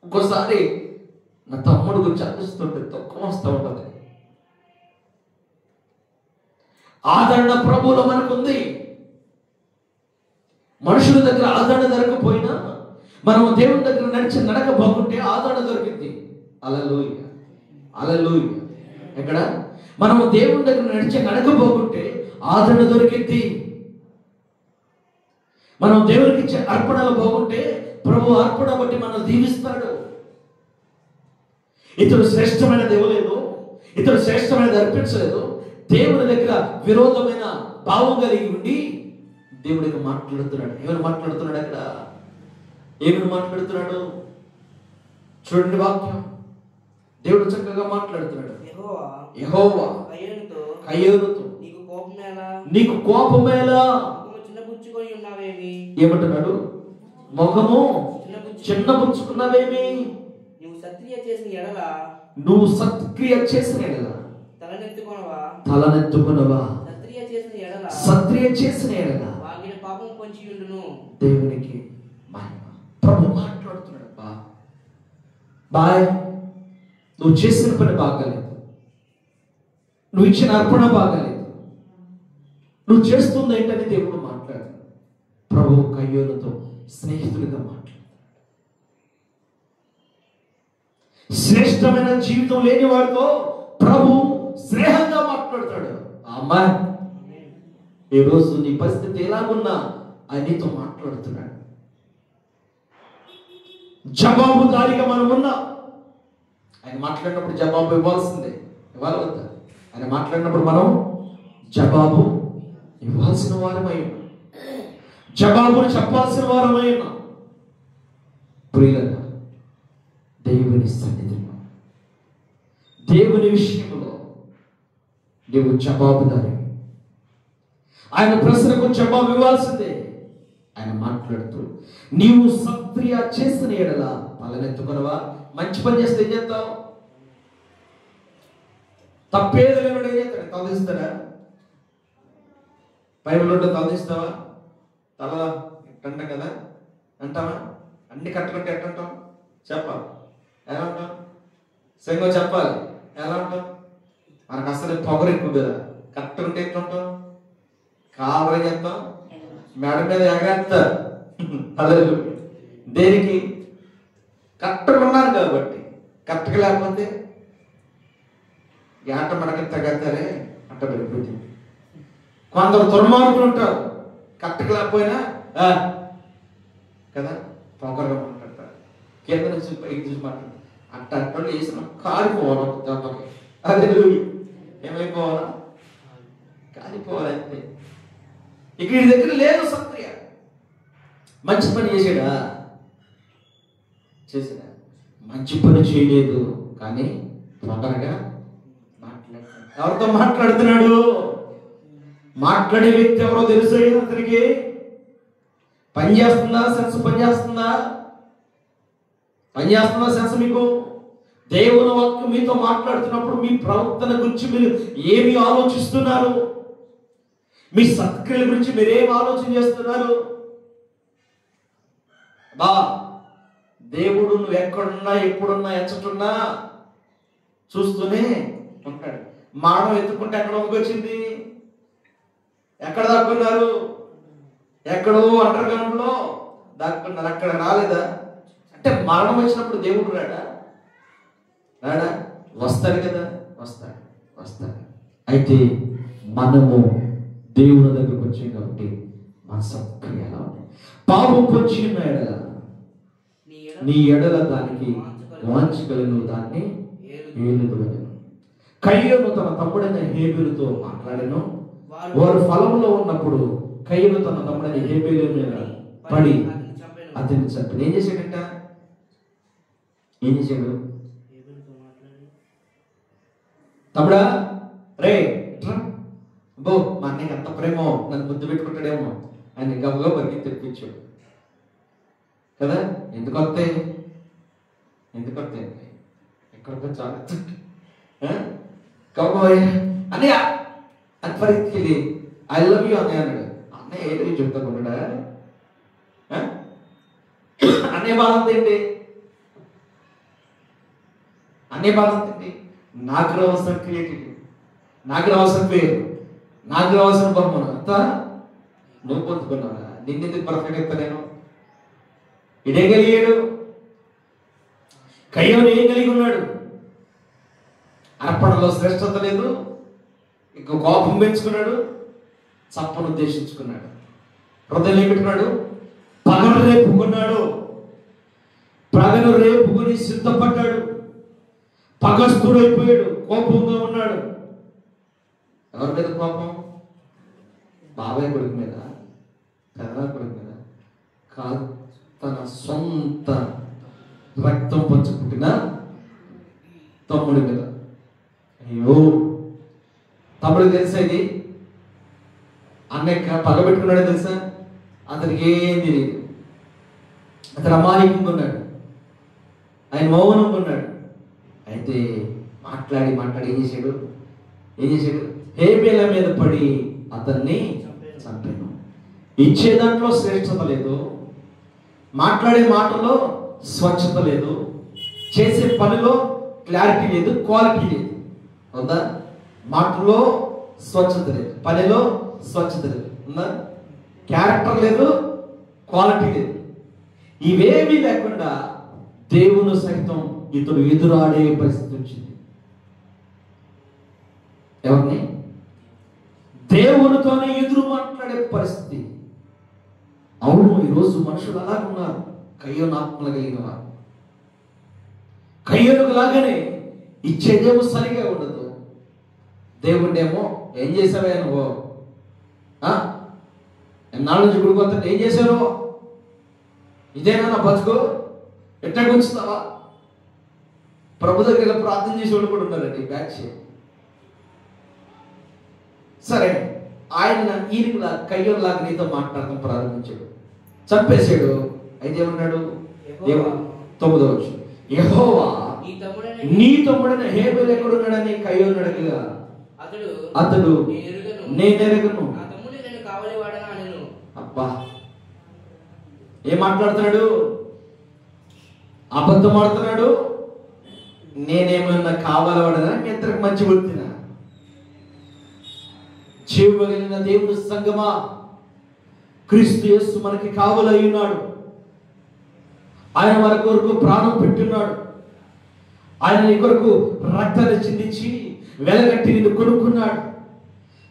ఇంకోసారి నా తమ్ముడు గురించి అనిపిస్తుంటే దుఃఖం వస్తూ ఉంటుంది. ఆదరణ ప్రభువులో మనకుంది. మనుషుల దగ్గర ఆదరణ దొరకపోయినా మనం దేవుని దగ్గర నడిచి నడక బాగుంటే ఆదరణ దొరికింది. హల్లెలూయా, హల్లెలూయా. ఎక్కడ మనం దేవుని దగ్గర నడిచి నడక బాగుంటే ఆదరణ దొరికింది. మనం దేవునికి ఇచ్చే అర్పణలు బాగుంటే ప్రభు అర్పణ బట్టి మనం దీవిస్తాడు. ఇతడు శ్రేష్టమైన దేవులేదు, ఇతడు శ్రేష్టమైనది అర్పించలేదు, దేవుని దగ్గర విరోధమైన భావం కలిగి ఉండి దేవుడికి మాట్లాడుతున్నాడు. ఏమైనా మాట్లాడుతున్నాడు? అక్కడ ఏమైనా మాట్లాడుతున్నాడు? చూడండి వాక్యం. దేవుడు చక్కగా మాట్లాడుతున్నాడు. యెహోవా కయ్యూనుతో నీకు కోపమేలా? ఏమంటున్నాడు? ముఖము చిన్నబుచ్చుకున్నావేమి? నువ్వు సత్క్రియ చేసిన ఎడల తలనెత్తుకొనవా? సత్క్రియ చేసిన ఎడల దేవునికి మహిమ. ప్రభు మాట్లాడుతున్నాడు. బాయ్, నువ్వు చేసిన పని బాగాలేదు, నువ్వు ఇచ్చిన అర్పణ బాగాలేదు, నువ్వు చేస్తుంది ఏంటని దేవుడు మాట్లాడు. ప్రభు కయ్యూనుతో స్నేహితుడిగా మాట్లాడు. శ్రేష్టమైన జీవితం లేని వాడితో ప్రభు స్నేహంగా మాట్లాడతాడు. అమ్మా, ఈరోజు నీ పరిస్థితి ఎలాగున్నా ఆయన నీతో మాట్లాడుతున్నాడు. జవాబుదారిగా మనం ఉన్నాం. ఆయన మాట్లాడినప్పుడు జవాబు ఇవ్వాల్సిందే. ఇవ్వాలి వద్దా? ఆయన మాట్లాడినప్పుడు మనం జవాబు ఇవ్వాల్సిన వారమై ఉన్నాం, జవాబును చెప్పాల్సిన వారమై ఉన్నాం. ప్రియులైన దేవుని సన్నిధిలో, దేవుని విషయంలో నీవు జవాబుదారి. ఆయన ప్రశ్నకు జవాబు ఇవ్వాల్సిందే. ఆయన మాట్లాడుతూ నీవు సత్క్రియ చేసిన ఎడల తలనెత్తుకొనవా? మంచి పని చేస్తే ఏం చేస్తావు? తప్పేది లేనుడు ఏం చేస్తాడు? తలదిస్తాడా? బైబిల్ ఉంటే తలదిస్తావా? తల ఎట్టంట కదా అంటావా? అన్ని కట్టుకుంటే ఎట్టంటాం? చెప్పాలి. ఎలా ఉంటాం? సంగం చెప్పాలి. ఎలా ఉంటాం? మనకు అసలు పొగరు ఎక్కువ కదా. కట్టుకుంటే ఎట్లుంటాం? కావరం చేస్తాం, మేడ మీద ఎగరేస్తారు. అదే దేనికి? కట్టుకున్నాను కాబట్టి. కట్టక లేకపోతే ఏట మనకి తగ్గతారే అట్ట పెరిగిపోతుంది. కొందరు దుర్మార్గులు ఉంటారు, కట్టక లేకపోయినా కదా పొగరుగా మాట్లాడతారు. కింద నుంచి పైకి చూసి మాట్లాడతారు. అట్ట అట్టలు వేసిన కాలిపోవాలి. దెబ్బకి అదే ఏమైపోవాలా? కాలిపోవాలంతే. ఇక ఈ దగ్గర లేదు సత్క్రియ. మంచి పని చేసాడా? చేసాడా? మంచి పని చేయలేదు కానీ తొందరగా మాట్లాడుతున్నాడు. ఎవరితో మాట్లాడుతున్నాడు? మాట్లాడే వ్యక్తి ఎవరో తెలుసు అతనికి. పని చేస్తుందా? సెన్స్ పని చేస్తుందా? పని చేస్తుందా సెన్స్ మీకు? దేవుని వాక్యం మీతో మాట్లాడుతున్నప్పుడు మీ ప్రవర్తన గురించి మీరు ఏమి ఆలోచిస్తున్నారు? మీ సత్క్రియల గురించి మీరేం ఆలోచన చేస్తున్నారు? బా, దేవుడు నువ్వు ఎక్కడున్నా ఎప్పుడున్నా ఎచ్చటున్నా చూస్తూనే ఉంటాడు. మానవ ఎత్తుకుంటే ఎక్కడ వచ్చింది? ఎక్కడ దాక్కున్నారు? ఎక్కడో అండర్ గ్రౌండ్ లో దాక్కున్నారు. అక్కడ రాలేదా? అంటే మరణం వచ్చినప్పుడు దేవుడు రాడా? రాడా? వస్తాడు కదా. వస్తాడు. అయితే మనము దేవుని దగ్గరకు వచ్చాం కాబట్టి మన సత్క్రియ ఎలా ఉన్నాయి? పాపం పొంచి ఉన్న ఎడల నీ ఎడల దానికి వాంఛగలను, దాన్ని ఏలుదువలెను. కయ్యూను తన తమ్ముడైన హేబెలుతో మాట్లాడెను. వారు ఫలంలో ఉన్నప్పుడు కయ్యూను తన తమ్ముడైన హేబెలు మీద పడి అతన్ని చంపాడు. ఏం చేశాడంట? ఏం చేశాడు? తమ్ముడా, రే బో, మా అన్నయ్య అంత ప్రేమో, నన్ను ముద్దు పెట్టుకుంటాడేమో ఆయన గబగబ బరికి తెప్పించాడు కదా. ఎందుకు వస్తాయి? ఎక్కడికో చాలా గబోయ్ అన్నయ్య అని పరిగెత్తికెళ్ళి ఐ లవ్ యూ అన్నయ్య అన్నాడు. అన్నయ్య ఏదో చెప్తా కొన్నాడా? అన్నయ్య బాధ ఏంటి? అన్నయ్య బాధ ఏంటి? నాకు రావాల్సిన క్రియేటివిటీ, నాకు రావాల్సిన పేరు, నాకు రావాల్సిన బహుమానం అంతా నువ్వు పొందుకున్నావా? నిన్నెందుకు పర్ఫెక్ట్ చెప్తా నేను? ఇదే కలిగాడు. కయ్యోను ఏం కలిగి ఉన్నాడు? అర్పణలో శ్రేష్టత లేదు, ఇంకో కోపం పెంచుకున్నాడు, చప్పను ఉద్దేశించుకున్నాడు, హృదయం పెట్టుకున్నాడు, పగను రేపుకున్నాడు, పగను రేపుకుని సిద్ధపడ్డాడు, పగస్తుడైపోయాడు, కోపంగా ఉన్నాడు. ఎవరి మీద కోపం? బాబాయ్ కొడుకు మీద, పెదరా కొడుకు మీద కాదు, తన సొంత రక్తం పంచి పుట్టిన తమ్ముడి మీద. అయ్యో, తమ్ముడికి తెలుసా ఇది? అన్నయ్య పగబెట్టుకున్నాడు తెలుసా? అతనికి ఏం తెలియదు. అతను అమాయకంగా ఉన్నాడు, ఆయన మౌనంగా ఉన్నాడు. అయితే మాట్లాడి ఏం చేశాడు? హేబేల మీద పడి అతన్ని చంపాను. ఇచ్చే దాంట్లో శ్రేష్టత లేదు, మాట్లాడే మాటలో స్వచ్ఛత లేదు, చేసే పనిలో క్లారిటీ లేదు, క్వాలిటీ లేదు. ఉందా? మాటలో స్వచ్ఛత లేదు, పనిలో స్వచ్ఛత లేదు, ఉందా? క్యారెక్టర్ లేదు, క్వాలిటీ లేదు. ఇవేమీ లేకుండా దేవుని సైతం ఇతడు ఎదురాడే పరిస్థితి వచ్చింది. ఎవరిని? దేవునితోనే ఎదురు మాట్లాడే పరిస్థితి. అవును, ఈరోజు మనుషులు అలాగే ఉన్నారు. కయ్యోను ఆత్మలు కలిగిన వారు. కయ్యోనుకు లాగానే ఇచ్చేదేమో సరిగా ఉండదు. దేవుడేమో ఏం చేశావే నువ్వు? ఎన్నాళ్ళ నుంచి గుడికొత్త ఏం చేశావు? ఇదేనా నా బతుకు? ఎట్లా గుంచుతావా? ప్రభు దగ్గర ప్రార్థన చేసే వాళ్ళు కూడా ఉన్నారండి, బ్యాచ్. సరే, ఆయన ఈయనలా కయ్యోనులాగా నీతో మాట్లాడటం ప్రారంభించాడు, చంపేశాడు. అయితే ఏమన్నాడు? 9వ వచనం, యెహోవా నీ తమ్ముడైన హేబేలు ఎక్కడున్నాడని కయ్యోను అడగగా అతడు నేనెరగను. అబ్బా, ఏం మాట్లాడుతున్నాడు? అబద్ధం ఆడుతున్నాడు. నేనేమన్నా కావాలవాడనా? మీ ఇద్దరికి మంచి వృత్తినా? చేయగలిగిన దేవుని సంగమా, క్రీస్తు యేసు మనకి కావలై ఉన్నాడు. ఆయన మన కొరకు ప్రాణం పెట్టున్నాడు. ఆయన నీ కొరకు రక్తాన్ని చిందించి వెలగట్టి నిన్ను కొనుక్కున్నాడు.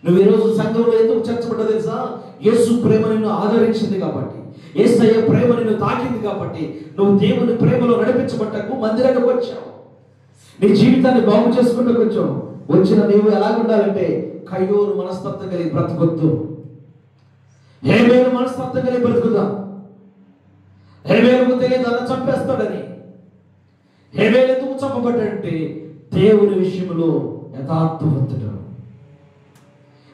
నువ్వు ఈరోజు సంఘంలో ఎందుకు చర్చబడ్డా తెలుసా? యేసు ప్రేమ నిన్ను ఆదరించింది కాబట్టి, యేసయ్య ప్రేమ నిన్ను తాకింది కాబట్టి నువ్వు దేవుని ప్రేమలో నడిపించబట్టకు మందిరానికి వచ్చావు. నీ జీవితాన్ని బాగు చేసుకుంటూ వచ్చావు. వచ్చిన నీవు ఎలాగుండాలంటే కయ్యోను మనస్తత్వం కలిగి బ్రతకొద్దు, హేబేలు మనస్తత్వం కలిగి బ్రతుకుదాం. హేబేలుకు తెలియదు అలా చంపేస్తాడని. హేబేలు ఎందుకు చంపబడ్డాడంటే దేవుని విషయంలో యథార్థవంతుడు,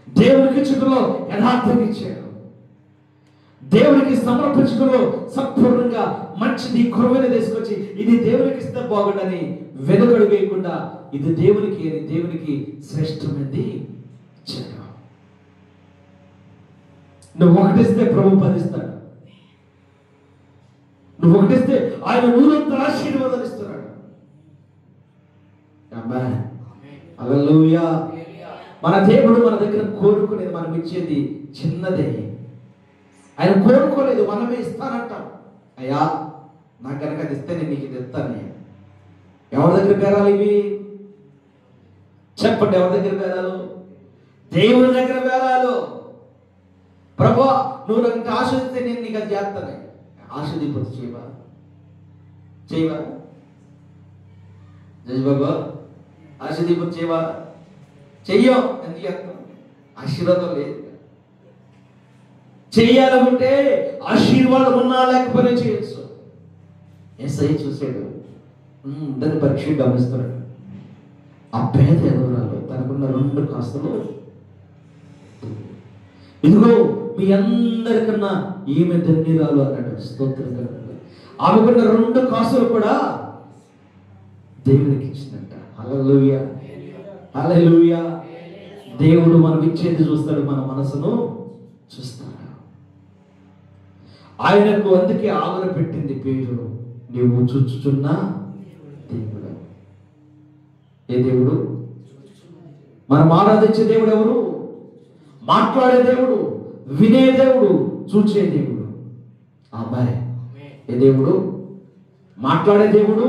దేవునికి ఇచ్చుటలో యథార్థంగా ఇచ్చాడు, దేవునికి సమర్పించుటలో సంపూర్ణంగా మంచిది కొరవైన తీసుకొచ్చి ఇది దేవునికి ఇస్తే బాగుండని వెనుకడు వేయకుండా ఇది దేవునికి శ్రేష్టమైనది ఇచ్చాడు. నువ్వు ఒకటిస్తే ప్రభు 10 ఇస్తాడు. నువ్వు ఒకటిస్తే ఆయన 100 ఆశీర్వాదాలు ఇస్తున్నాడు. హల్లెలూయా. మన దేవుడు మన దగ్గర కోరుకునేది మనం ఇచ్చేది చిన్నదే. ఆయన కోరుకోలేదు, మనమే ఇస్తానంటాం. అయ్యా నాకు కనుక అది ఇస్తే నేను నీకు ఇది ఇస్తానయ్యా. ఎవరి దగ్గర బేరాలు ఇవి? చెప్పండి, ఎవరి దగ్గర బేరాలు? దేవుని దగ్గర బేరాలు. ప్రభు నువ్వు నాకు ఆశీర్వదిస్తే నేను నీకు అది చేస్తాను. ఆశీర్వదింపదు చేయవా జడ్జి బాబా? ఆశీర్వదింపదు చేయవా? చెయ్యం. ఎందుకు చేస్తాం? ఆశీర్వాదం లేదు. చెయ్యాలనుకుంటే ఆశీర్వాదం ఉన్నా లేకపోయినా చేయొచ్చు. ఎస్ఐ చూసాడు, దాన్ని పరీక్ష గమనిస్తున్నాడు. ఆ పేద ఎదురాలు తనకున్న 2 కాసులు, ఇదిగో మీ అందరికన్నా ఈమె ధన్యురాలు అన్నాడు. స్తోత్రం. ఆమెకున్న 2 కాసులు కూడా దేవునికి ఇచ్చిందంట. హల్లెలూయా, హల్లెలూయా. దేవుడు మనం ఇచ్చేది చూస్తాడు, మన మనసును చూస్తాడు. ఆయనకు అందుకే ఆదర పెట్టింది పేరు, నీవు చూచుచున్న దేవుడు. ఏ దేవుడు? మనం ఆరాధించే దేవుడు ఎవరు? మాట్లాడే దేవుడు, వినే దేవుడు, చూచే దేవుడు. అబ్బాయి ఏ దేవుడు? మాట్లాడే దేవుడు,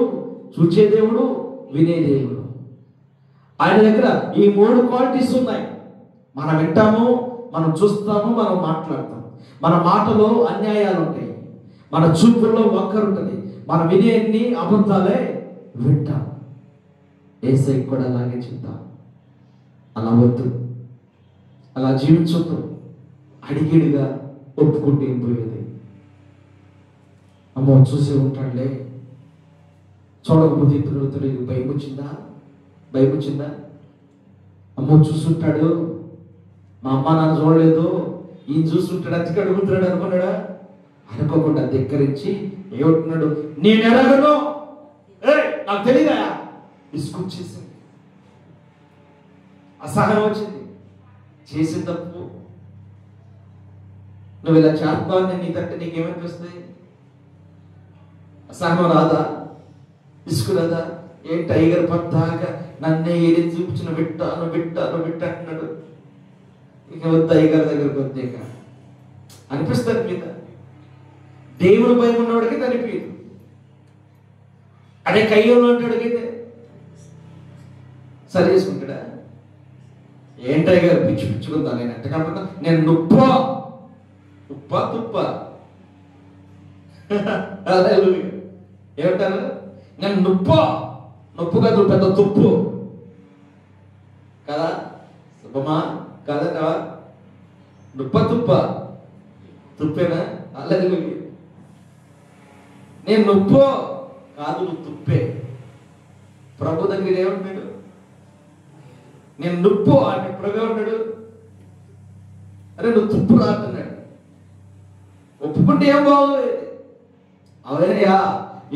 చూచే దేవుడు, వినే దేవుడు. ఆయన దగ్గర ఈ 3 క్వాలిటీస్ ఉన్నాయి. మనం వింటాము, మనం చూస్తాము, మనం మాట్లాడతాం. మన మాటలో అన్యాయాలు ఉంటాయి, మన చూపుల్లో వంకర ఉంటుంది, మనం వినేన్ని అబద్ధాలే వింటాం. యేసయ్య కూడా అలాగే చెప్తాం. అలా వద్దు, అలా జీవించొద్దు. అడిగిడిగా ఒప్పుకుంటే ఏం పోయేది? అమ్మో చూసే ఉంటాడులే, చూడకపోతే ఇతడు ఇది భయం వచ్చిందా? భయం వచ్చిందా? అమ్మో చూసుంటాడు, మా అమ్మ నాన్న చూడలేదు, ఈయన చూస్తుంటాడు, అందుకే అడుగుతున్నాడు అనుకున్నాడా? అనుకోకుండా ధిక్కరించి ఏమంటున్నాడు? నేను ఎడగను, నాకు తెలియదా? విసుకొచ్చేసింది, అసహనం వచ్చింది, చేసిన తప్పు. నువ్వు ఇలా చేస్తావు, నీ తట్టు నీకేమనిపిస్తుంది? అసహనం రాదా? విసుగు రాదా? ఏ టైగర్ పద్దాగా నన్నే ఏది చూపించిన విట్టాను విట్టాను విట్టంటున్నాడు. ఇక టైగర్ దగ్గరకు వద్దే అనిపిస్తుంది మీద. దేవుడు భయం ఉన్నవాడికి అనిపించదు, అదే కయ్యంలో ఉంటాడికైతే సరి చేసుకుంటాడా? ఏం టైగర్ పిచ్చి పిచ్చుకుందా? నేను ఎట్ట కాకుండా నేను నుప్ప ఉప్ప తుప్ప ఏమంటారు? నేను నొప్పు కాదు, పెద్ద తుప్పు కదా శుభమా కాదా? నుప్ప తుప్ప తుప్పేనా? అలాగే నేను నొప్పు కాదు, నువ్వు తుప్పే. ప్రభు దగ్గర ఏమంటున్నాడు? నేను నొప్పు అంటే ప్రభు ఏమంటాడు? అరే నువ్వు తుప్పు రా అంటున్నాడు. ఒప్పుకుంటే ఏం బాగోదు. అవయ్యా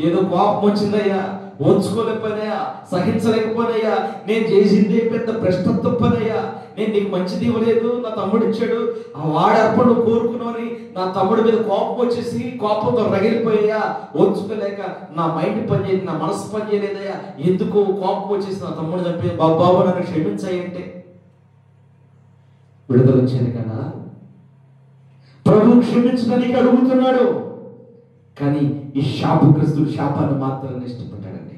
ఏదో కోపం వచ్చిందయ్యా, ఓర్చుకోలేకపోయినయ్యా, సహించలేకపోయినయ్యా, నేను చేసింది పెద్ద ప్రశ్నత్వ పనయ్యా, నేను నీకు మంచిది ఇవ్వలేదు, నా తమ్ముడు ఇచ్చాడు, ఆ వాడు అర్పణ కోరుకున్నాని నా తమ్ముడి మీద కోపం వచ్చేసి కోపంతో రగిలిపోయా, ఓర్చుకోలేక నా మైండ్ పనిచేయలేదు, నా మనసు పనిచేయలేదయ్యా, ఎందుకు కోపం వచ్చేసి నా తమ్ముడు చంపి బాబు నన్ను క్షమించాయంటే విడుదల వచ్చేది కదా. ప్రభు క్షమించడానికి అడుగుతున్నాడు, కానీ ఈ శాపగ్రస్తుడు శాపాన్ని మాత్రం ఇష్టపడ్డాడండి.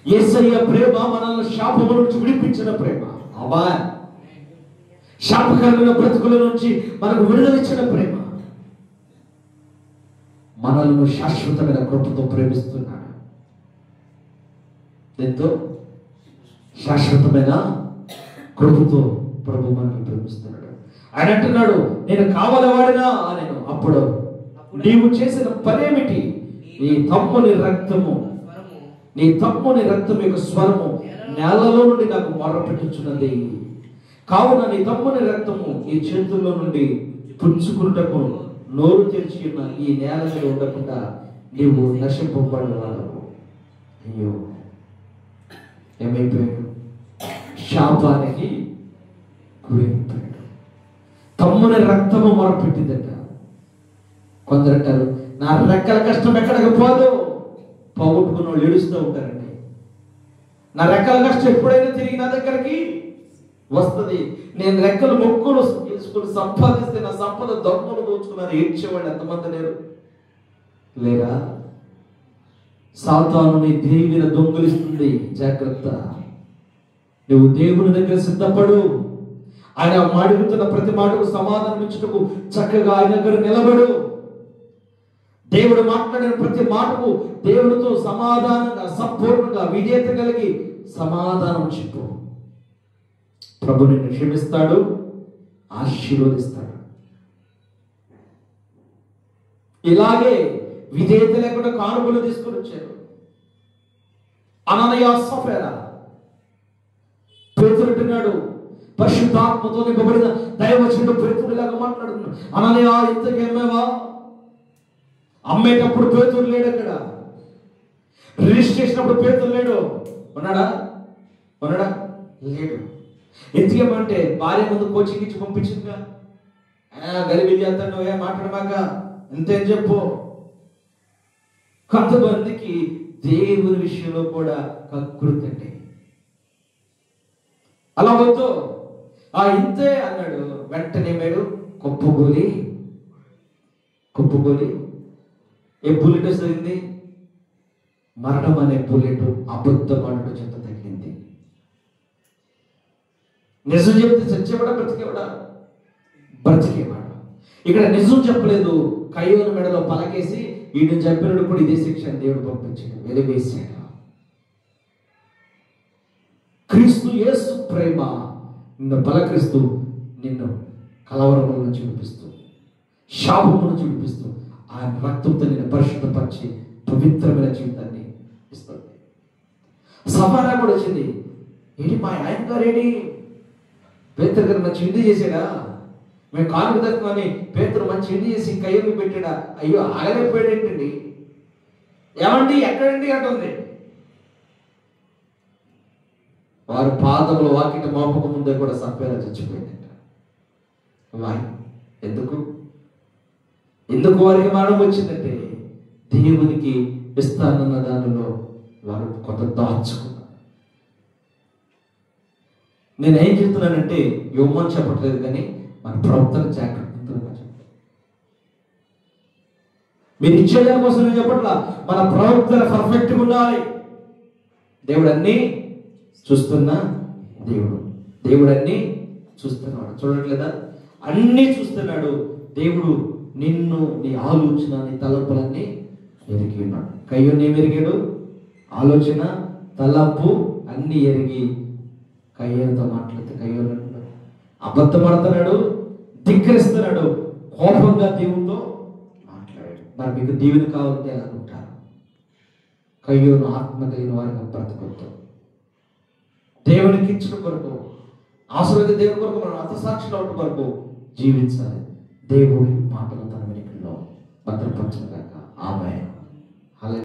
యేసయ్య ప్రేమ మనల్ని శాపము నుంచి విడిపించిన ప్రేమ. అబ్బా, శాపకరమైన బ్రతుకుల నుంచి మనకు విడుదలిచ్చిన ప్రేమ. మనల్ని శాశ్వతమైన కృపతో ప్రేమిస్తున్నాడు. ఎంతో శాశ్వతమైన కృపతో ప్రభు మనల్ని ప్రేమిస్తున్నాడు. ఆయన అంటున్నాడు, నేను కావలవాడినా నేను. అప్పుడు నీవు చేసిన పనేమిటి? నీ తమ్ముని రక్తము యొక్క స్వరము నేలలో నుండి నాకు మొర్రపెట్టుచున్నది. కావున నీ తమ్ముని రక్తము ఈ చేతుల్లో నుండి పుచ్చుకున్నటకు నోరు తెరిచి ఉన్న ఈ నేల మీద ఉండకుండా నీవు నశింపబడవాడు. అయ్యో ఏమైపోయాడు? శాపానికి గురైపోయాడు. తమ్ముని రక్తము మొరపెట్టిందట. కొందరు అంటారు, నా రెక్కల కష్టం ఎక్కడికి పోదు. పోగొట్టుకున్న వాళ్ళు ఏడుస్తూ ఉంటారండి. నా రెక్కల కష్టం ఎప్పుడైనా తిరిగి నా దగ్గరికి వస్తుంది. నేను రెక్కలు మొక్కులు తీసుకుని సంపాదిస్తే నా సంపద దొంగలు దోచుకున్నారు ఏడ్చేవాళ్ళు ఎంతమంది లేరా? సాతాను నీ దీవెన దొంగిలిస్తుంది, జాగ్రత్త. నువ్వు దేవుని దగ్గర సిద్ధపడు. ఆయన అడుగుతున్న ప్రతి మాటకు సమాధానం ఇచ్చుటకు చక్కగా ఆయన దగ్గర నిలబడు. దేవుడు మాట్లాడిన ప్రతి మాటకు దేవుడితో సమాధానంగా సంపూర్ణంగా విజేత కలిగి సమాధానం చెప్పు. ప్రభు నిన్ను క్షమిస్తాడు, ఆశీర్వదిస్తాడు. ఇలాగే విధేయత లేకుండా కానుకలు తీసుకొని వచ్చారు. అననీయ సఫీరా పేతురు అంటున్నాడు, పరిశుద్ధాత్మతో నింపబడిన దైవజనుడు పేతురు ఇలాగా మాట్లాడుతున్నాడు. అననీయ ఇంతకేమేవా? అమ్మేటప్పుడు పేతురు లేడు, అక్కడ రిజిస్టర్ చేసినప్పుడు పేతురు లేడు. ఉన్నాడా? లేడు. ఎందుకేమంటే భార్య ముందు కోచింగ్ ఇచ్చి పంపించిందిగా, గలిబిలి చేస్తాడు, నువ్వే మాట్లాడమాక అంతేం చెప్పు. కొంతమందికి దేవుని విషయంలో కూడా కకృతి అండి. అలా వద్దు, ఇంతే అన్నాడు. వెంటనే మేడు కుప్పగోలి ఏ బుల్లెట్ జరిగింది, మరణం అనే బుల్లెట్ అబద్ధం ఆడటం చేత తగిలింది. నిజం చెప్తే చచ్చేవాడా బ్రతికేవాడు. ఇక్కడ నిజం చెప్పలేదు, కయ్యోను మెడలో పలకేసి వీడిని చంపినడు కూడా ఇదే శిక్ష దేవుడు పంపించాడు, వెలివేశాడు. క్రీస్తు యేసు ప్రేమ నిన్ను పలకరిస్తూ, నిన్ను కలవరముల నుంచి విడిపిస్తూ, శాపము నుంచి విడిపిస్తూ, ఆయన రక్తంతో నిన్ను పరిశుద్ధపరిచి పవిత్రమైన జీవితాన్ని ఇస్తుంది. సమానా కూడా వచ్చింది, ఏంటి మా ఆయన గారేంటి, పేతురు గారు మంచి విందు చేశాడా, మేము కానుక దక్కుని పేతురు మంచి విందు చేసి కయ్యూని పెట్టాడా, అయ్యో ఆగలేకపోయాడేంటండి, ఏమండి ఎక్కడండి అంటుంది. వారి పాదములు వాకిట మోపక ముందే కూడా సప్పేలా చచ్చిపోయిందంట. ఎందుకు వారికి మరణం వచ్చిందంటే దేవునికి ఇస్తానన్న దానిలో వారు కొంత దాచుకున్నారు. నేనేం చెప్తున్నానంటే యోమని చెప్పట్లేదు, కానీ మన ప్రవర్తన జాగ్రత్తగా చెప్పాలి. మీరు ఇచ్చేదాని కోసం నేను చెప్పట్లా, మన ప్రవర్తన పర్ఫెక్ట్గా ఉండాలి. దేవుడు అన్నీ చూస్తున్నా, దేవుడు అన్నీ చూస్తున్నాడు. చూడట్లేదా? అన్నీ చూస్తున్నాడు. దేవుడు నిన్ను, నీ ఆలోచన, నీ తలంపులన్నీ ఎరిగి ఉన్నాడు. కయ్యోని ఏమి ఎరిగాడు? ఆలోచన, తలంపు అన్నీ ఎరిగి కయ్యోనితో మాట్లాడితే కయ్యోని అబద్ధం ఆడుతున్నాడు, ధిక్కరిస్తున్నాడు, కోపంగా దేవునితో మాట్లాడాడు. మరి మీకు దీవెన కావాలంటే ఎలా ఉంటారు? కయ్యోను ఆత్మ కలిగిన వారిగా బ్రతకొద్దు. దేవునికి ఇచ్చిన కొరకు, అవసరమైతే దేవుని కొరకు మనం హతసాక్షులు అవడం కొరకు జీవించాలి. దేవుడి మాటలు తన వెనుకల్లో భద్రపరచుగాక. ఆమేన్.